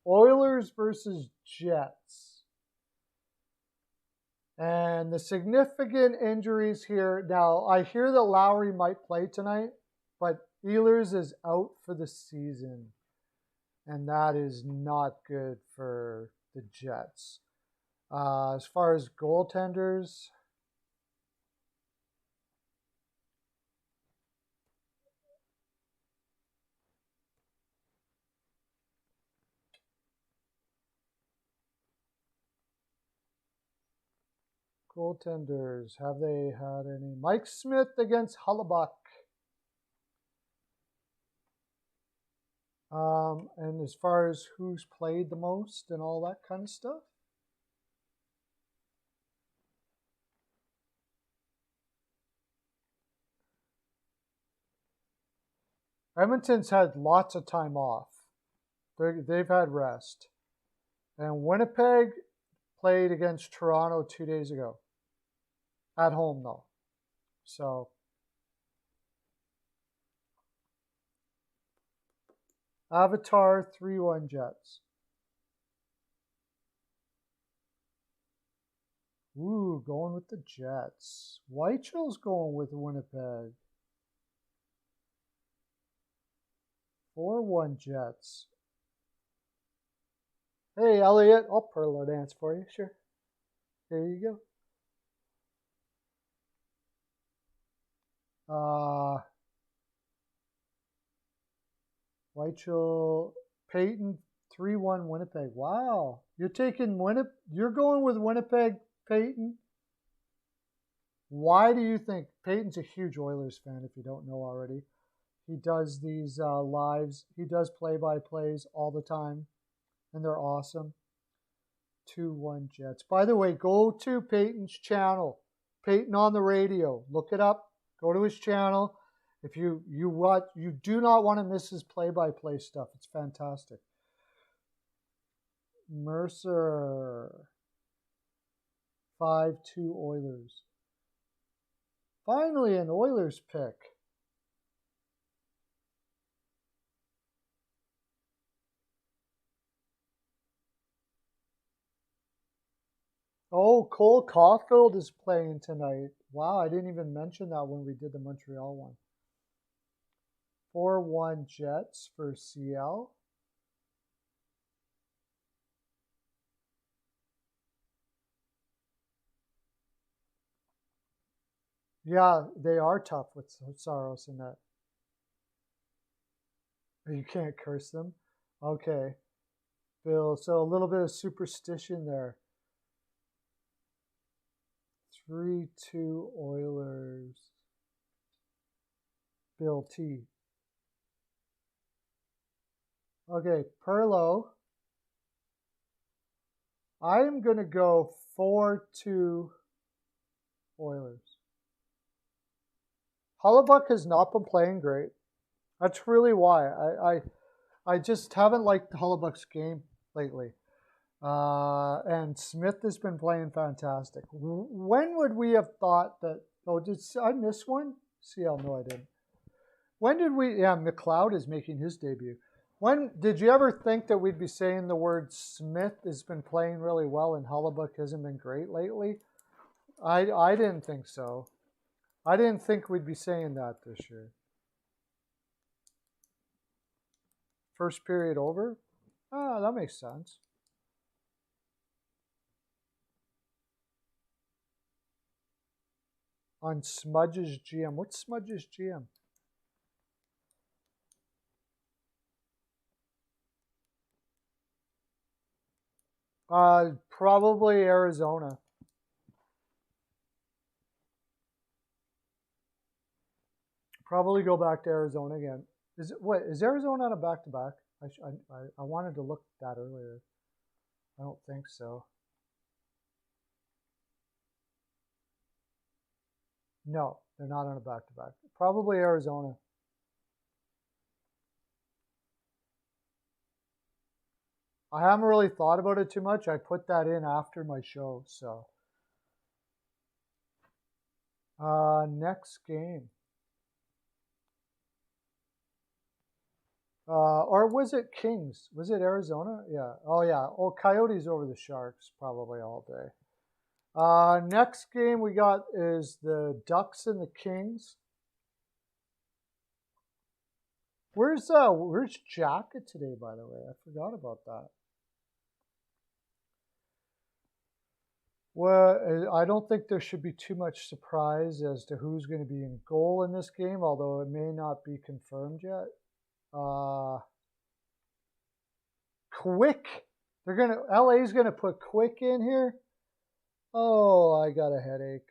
Oilers versus Jets. And the significant injuries here. Now, I hear that Lowry might play tonight, but Ehlers is out for the season. And that is not good for the Jets. As far as goaltenders, have they had any? Mike Smith against Hellebuck. And as far as who's played the most and all that kind of stuff. Edmonton's had lots of time off. They've had rest. And Winnipeg played against Toronto 2 days ago. At home, though. So, Avatar 3-1 Jets. Ooh, going with the Jets. Weichell's going with Winnipeg. 4-1 Jets. Hey, Elliot, I'll Perlo dance for you. Sure. Here you go. Weichel, Peyton, 3-1 Winnipeg. Wow. You're taking Winnipeg. You're going with Winnipeg, Peyton. Why do you think? Peyton's a huge Oilers fan, if you don't know already. He does these lives. He does play-by-plays all the time, and they're awesome. 2-1 Jets. By the way, go to Peyton's channel. Peyton on the radio. Look it up. Go to his channel. If you do not want to miss his play-by-play stuff. It's fantastic. Mercer. 5-2 Oilers. Finally, an Oilers pick. Oh, Cole Caulfield is playing tonight. Wow, I didn't even mention that when we did the Montreal one. 4-1 Jets for CL. Yeah, they are tough with Saros in that. You can't curse them. Okay. Bill, so a little bit of superstition there. 3-2 Oilers. Bill T. Okay, Perlo. I am going to go 4-2 Oilers. Hellebuck has not been playing great. That's really why. I just haven't liked Hellebuck's game lately. And Smith has been playing fantastic. When would we have thought that? Oh, did I miss one? CL, no, I didn't. When did we? Yeah, McLeod is making his debut. When did you ever think that we'd be saying the word Smith has been playing really well and Hellebuck hasn't been great lately? I didn't think so. I didn't think we'd be saying that this year. First period over? Ah, that makes sense. On Smudge's GM. What's Smudge's GM? Probably Arizona. Probably go back to Arizona again. Is Arizona on a back-to-back? I wanted to look at that earlier. I don't think so. No, they're not on a back-to-back. Probably Arizona. I haven't really thought about it too much. I put that in after my show, so. Next game. Or was it Kings? Was it Arizona? Yeah. Oh, yeah. Oh, Coyotes over the Sharks probably all day. Next game we got is the Ducks and the Kings. Where's Jacket today, by the way? I forgot about that. Well, I don't think there should be too much surprise as to who's going to be in goal in this game, although it may not be confirmed yet. Quick. LA's gonna put Quick in here. Oh, I got a headache.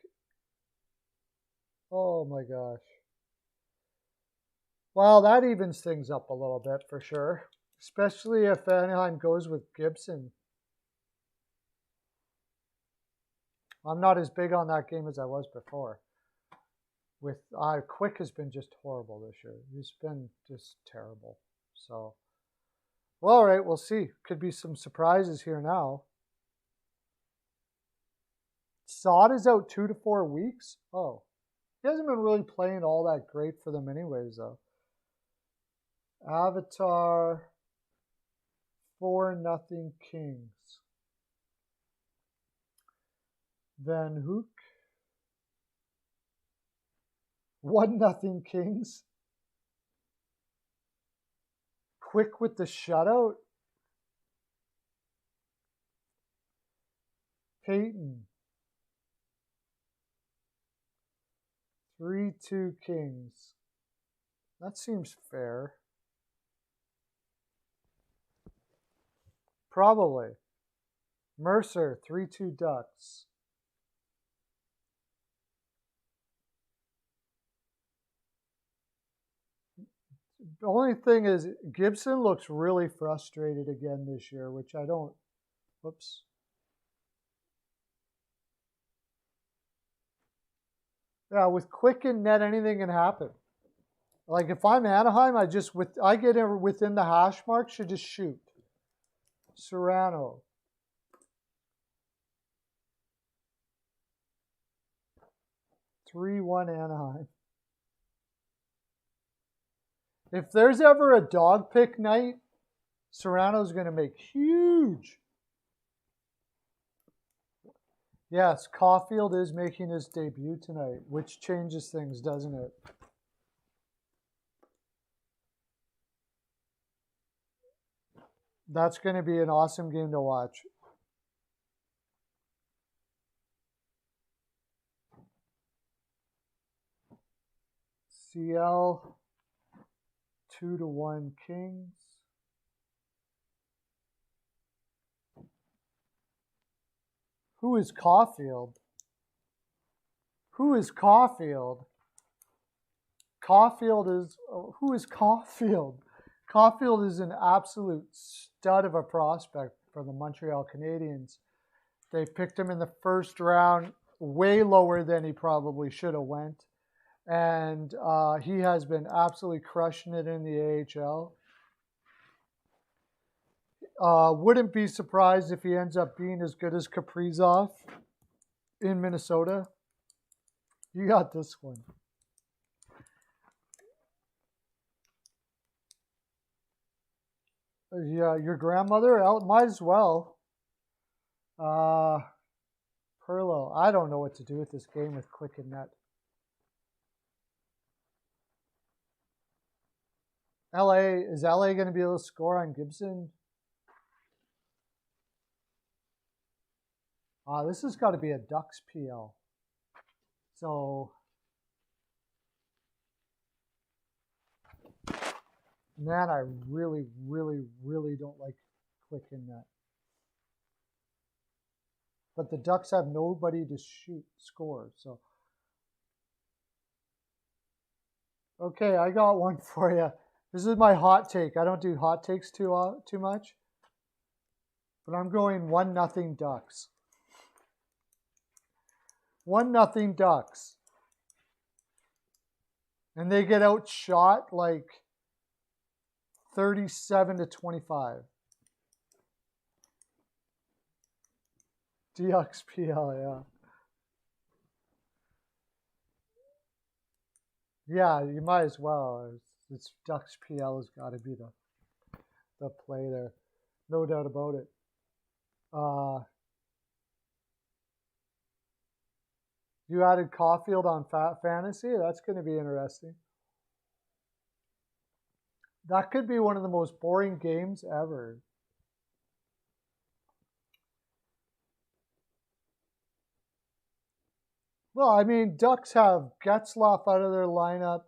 Oh my gosh. Well, that evens things up a little bit for sure, especially if Anaheim goes with Gibson. I'm not as big on that game as I was before. Quick has been just horrible this year. He's been just terrible. So, well, all right, we'll see. Could be some surprises here now. Sod is out 2 to 4 weeks. Oh, he hasn't been really playing all that great for them anyways, though. Avatar, 4-0 Kings. Van Hoek, 1-0 Kings. Quick with the shutout. Peyton, 3-2 Kings. That seems fair. Probably. Mercer, 3-2 Ducks. The only thing is Gibson looks really frustrated again this year, which I don't. Whoops. Yeah, with Quick in net, anything can happen. Like if I'm Anaheim, I get in within the hash mark, should just shoot. Serrano. (3-1) Anaheim. If there's ever a dog pick night, Serrano's going to make huge. Yes, Caulfield is making his debut tonight, which changes things, doesn't it? That's going to be an awesome game to watch. CL 2-1 Kings. Who is Caulfield? Who is Caulfield? Caulfield is who is Caulfield? Caulfield is an absolute stud of a prospect for the Montreal Canadiens. They picked him in the first round, way lower than he probably should have went. And he has been absolutely crushing it in the AHL. Wouldn't be surprised if he ends up being as good as Kaprizov in Minnesota. You got this one. Yeah, your grandmother? Might as well. Perlo. I don't know what to do with this game with Quick and net. Is LA going to be able to score on Gibson? This has got to be a Ducks PL. So, man, I really, really, really don't like Quick in that. but the Ducks have nobody to score. So, okay, I got one for you. This is my hot take. I don't do hot takes too much, but I'm going 1-0 Ducks. 1-0 Ducks. And they get outshot like 37-25. DXPL, yeah. Yeah, you might as well. It's Ducks PL has got to be the play there. No doubt about it. You added Caulfield on fantasy? That's going to be interesting. That could be one of the most boring games ever. Well, I mean, Ducks have Getzlaf out of their lineup.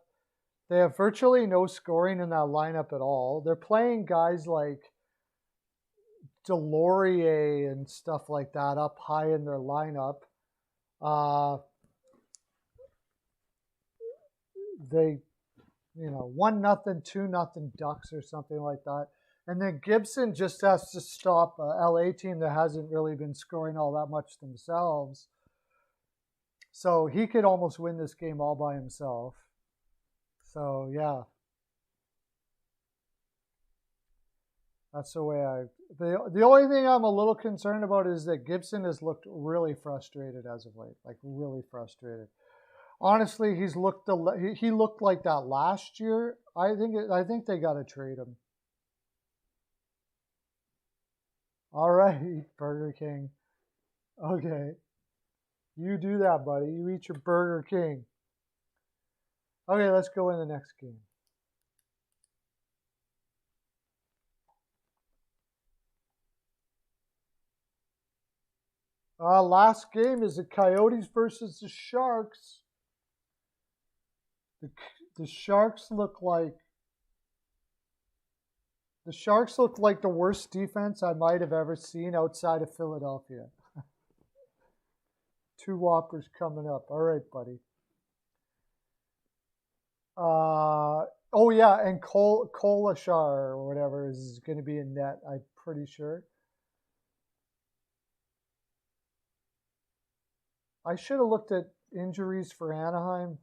They have virtually no scoring in that lineup at all. They're playing guys like Delorier and stuff like that up high in their lineup. They, 1-0, 2-0 Ducks or something like that. And then Gibson just has to stop a LA team that hasn't really been scoring all that much themselves. So he could almost win this game all by himself. So, yeah. That's the way the only thing I'm a little concerned about is that Gibson has looked really frustrated as of late. Like, really frustrated. Honestly, he looked like that last year. I think they got to trade him. All right, Burger King. Okay. You do that, buddy. You eat your Burger King. Okay, let's go in the next game. Last game is the Coyotes versus the Sharks. The Sharks look like the worst defense I might have ever seen outside of Philadelphia. 2 whoppers coming up. All right, buddy. Oh yeah, and Kolashar or whatever is going to be in net. I'm pretty sure. I should have looked at injuries for Anaheim.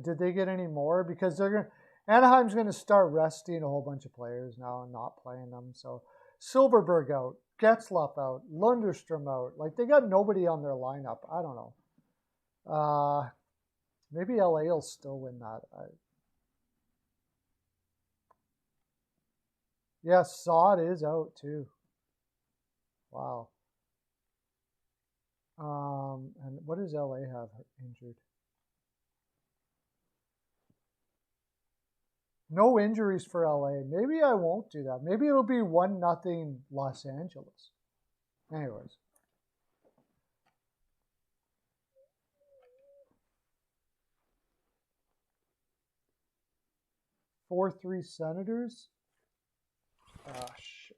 Did they get any more? Because Anaheim's going to start resting a whole bunch of players now and not playing them. So Silverberg out, Getzlaf out, Lundstrom out. Like, they got nobody on their lineup. I don't know. Maybe LA will still win that. Yeah, Sod is out too. Wow. And what does LA have injured? No injuries for LA. Maybe I won't do that. Maybe it'll be 1-0 Los Angeles. Anyways. Four 3 Senators. Ah, shit.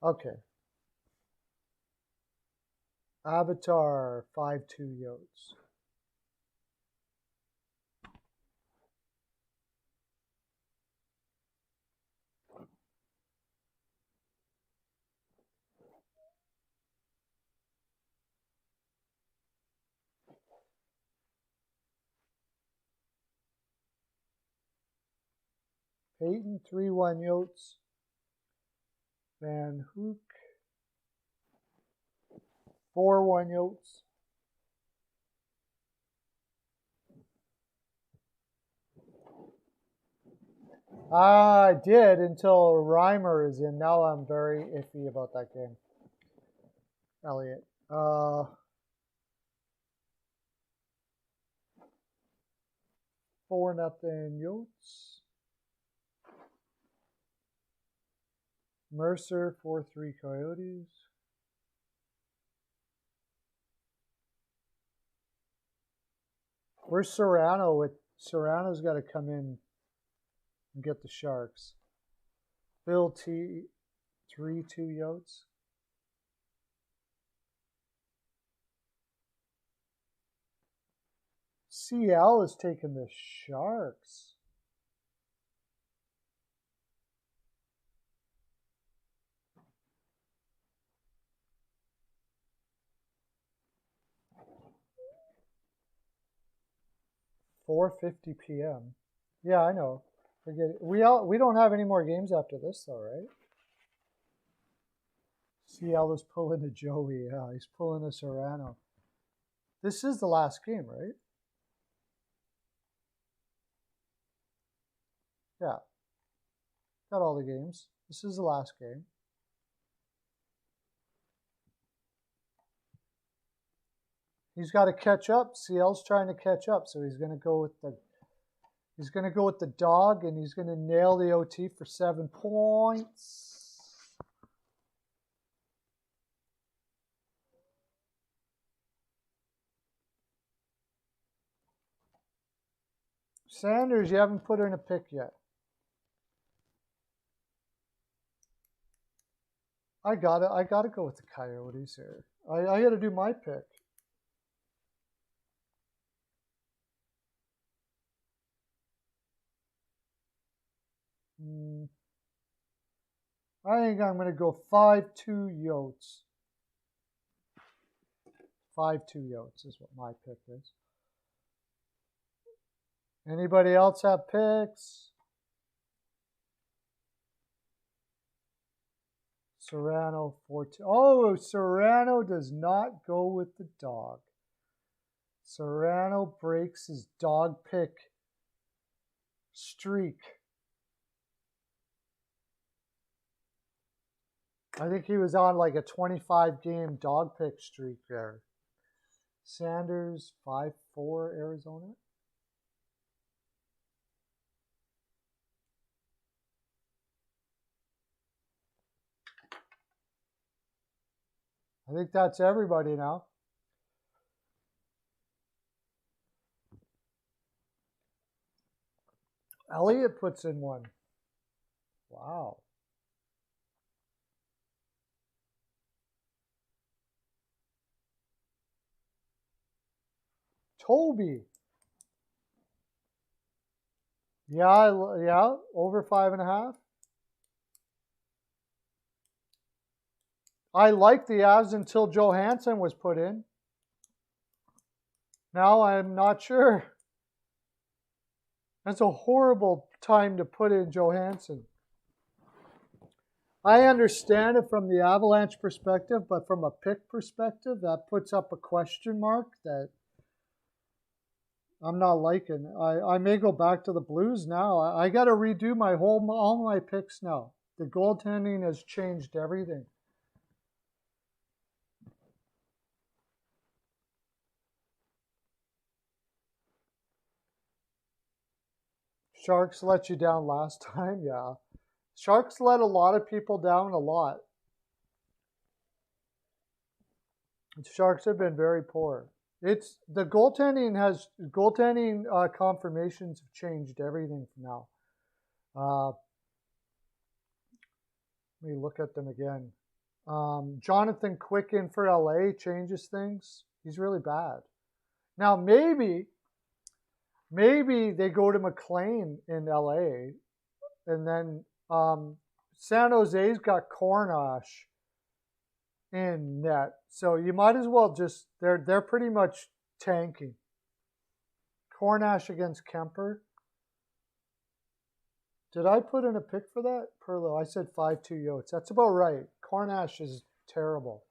Okay. Avatar 5-2 Yotes. Peyton 3-1 Yotes. Van Hook 4-1 Yotes. I did until Reimer is in. Now I'm very iffy about that game. Elliott. 4-0 Yotes. Mercer 4-3 Coyotes. Where's Serrano? Serrano's got to come in and get the Sharks. Bill T, 3-2 Yotes. CL is taking the Sharks. $4:50 p.m. Yeah, I know. Forget it. We don't have any more games after this, though, right? CL is pulling a Joey. Yeah, he's pulling a Serrano. This is the last game, right? Yeah. Got all the games. This is the last game. He's got to catch up. CL's trying to catch up, so he's going to go with the dog, and he's going to nail the OT for 7 points. Sanders, you haven't put in a pick yet. I gotta go with the Coyotes here. I got to do my pick. I think I'm going to go 5-2 Yotes. 5-2 Yotes is what my pick is. Anybody else have picks? Serrano 4-2. Oh, Serrano does not go with the dog. Serrano breaks his dog pick streak. I think he was on like a 25-game dog pick streak there. Sanders 5-4 Arizona. I think that's everybody now. Elliot puts in one. Wow. Toby. Yeah, over 5.5. I liked the Avs until Johansson was put in. Now I'm not sure. That's a horrible time to put in Johansson. I understand it from the Avalanche perspective, but from a pick perspective, that puts up a question mark that I'm not liking. I may go back to the Blues now. I got to redo all my picks now. The goaltending has changed everything. Sharks let you down last time, yeah. Sharks let a lot of people down a lot. The Sharks have been very poor. It's the goaltending confirmations have changed everything now. Let me look at them again. Jonathan Quick in for LA changes things. He's really bad. Now maybe they go to McLean in LA, and then San Jose's got Cornash in net. So you might as well just they're pretty much tanking. Cornash against Kemper. Did I put in a pick for that? Perlo, I said 5-2 Yotes. That's about right. Cornash is terrible.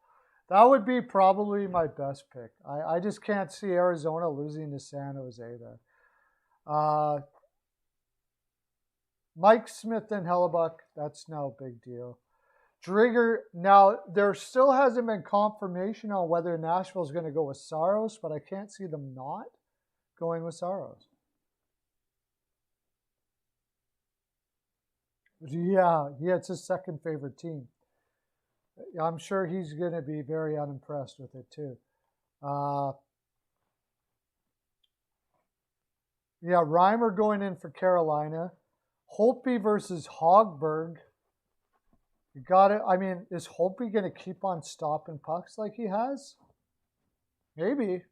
That would be probably my best pick. I just can't see Arizona losing to San Jose there. Mike Smith and Hellebuck, that's no big deal. Drigger, now there still hasn't been confirmation on whether Nashville's going to go with Saros, but I can't see them not going with Saros. Yeah, it's his second favorite team. I'm sure he's going to be very unimpressed with it too. Yeah, Reimer going in for Carolina. Holtby versus Hogberg. You got it. I mean, is Holtby going to keep on stopping pucks like he has? Maybe.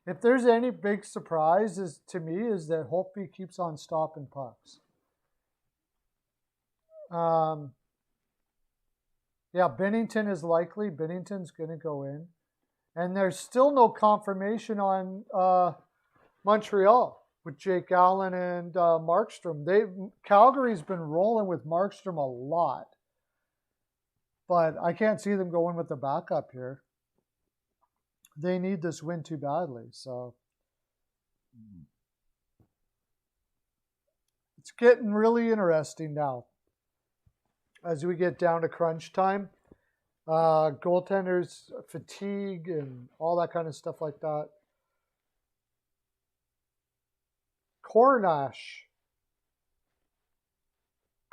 If there's any big surprise to me is that Holtby keeps on stopping pucks. Yeah, Bennington is likely. Bennington's going to go in. And there's still no confirmation on Montreal with Jake Allen and Markstrom. Calgary's been rolling with Markstrom a lot. But I can't see them going with the backup here. They need this win too badly. So it's getting really interesting now as we get down to crunch time. Goaltenders fatigue and all that kind of stuff like that. Cornash.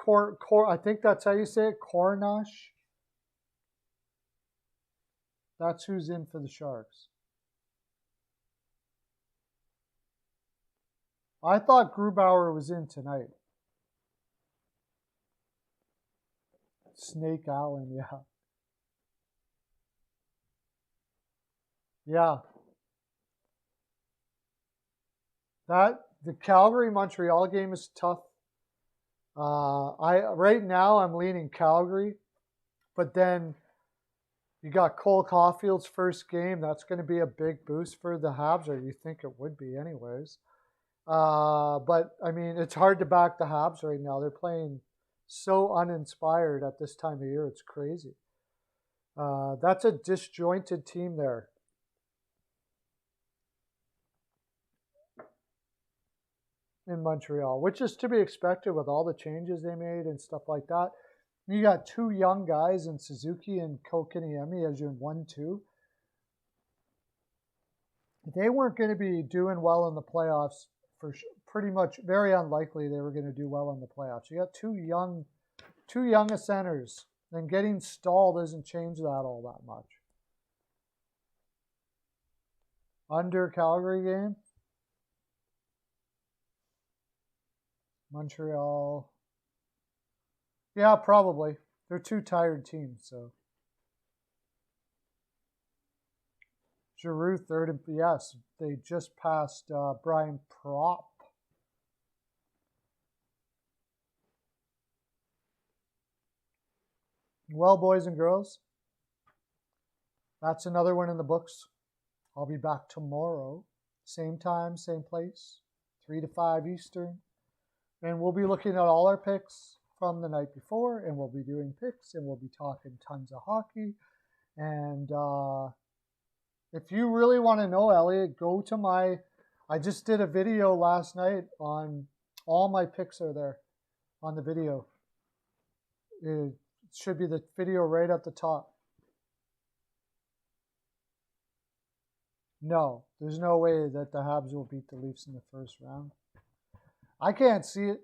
I think that's how you say it. Cornash. That's who's in for the Sharks. I thought Grubauer was in tonight. Snake Allen, yeah. Yeah. The Calgary-Montreal game is tough. Right now I'm leaning Calgary, but then you got Cole Caulfield's first game. That's going to be a big boost for the Habs, or you think it would be anyways. But, I mean, it's hard to back the Habs right now. They're playing so uninspired at this time of year. It's crazy. That's a disjointed team there. In Montreal, which is to be expected with all the changes they made and stuff like that. You got two young guys in Suzuki and Kotkaniemi as your 1-2. They weren't going to be doing well in the playoffs for pretty much. Very unlikely they were going to do well in the playoffs. You got two young centers, and getting Stahl doesn't change that all that much. Under Calgary game. Montreal. Yeah, probably. They're two tired teams, so. Giroux third, and yes, they just passed Brian Prop. Well, boys and girls, that's another one in the books. I'll be back tomorrow, same time, same place, 3 to 5 Eastern. And we'll be looking at all our picks from the night before, and we'll be doing picks, and we'll be talking tons of hockey. And if you really want to know, Elliot, go to I just did a video last night on all my picks are there on the video. It should be the video right at the top. No, there's no way that the Habs will beat the Leafs in the first round. I can't see it.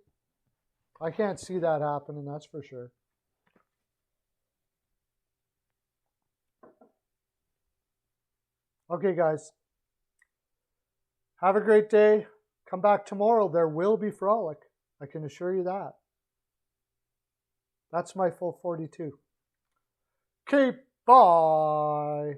I can't see that happening, that's for sure. Okay, guys. Have a great day. Come back tomorrow. There will be Frolic. I can assure you that. That's my full 42. Okay, bye.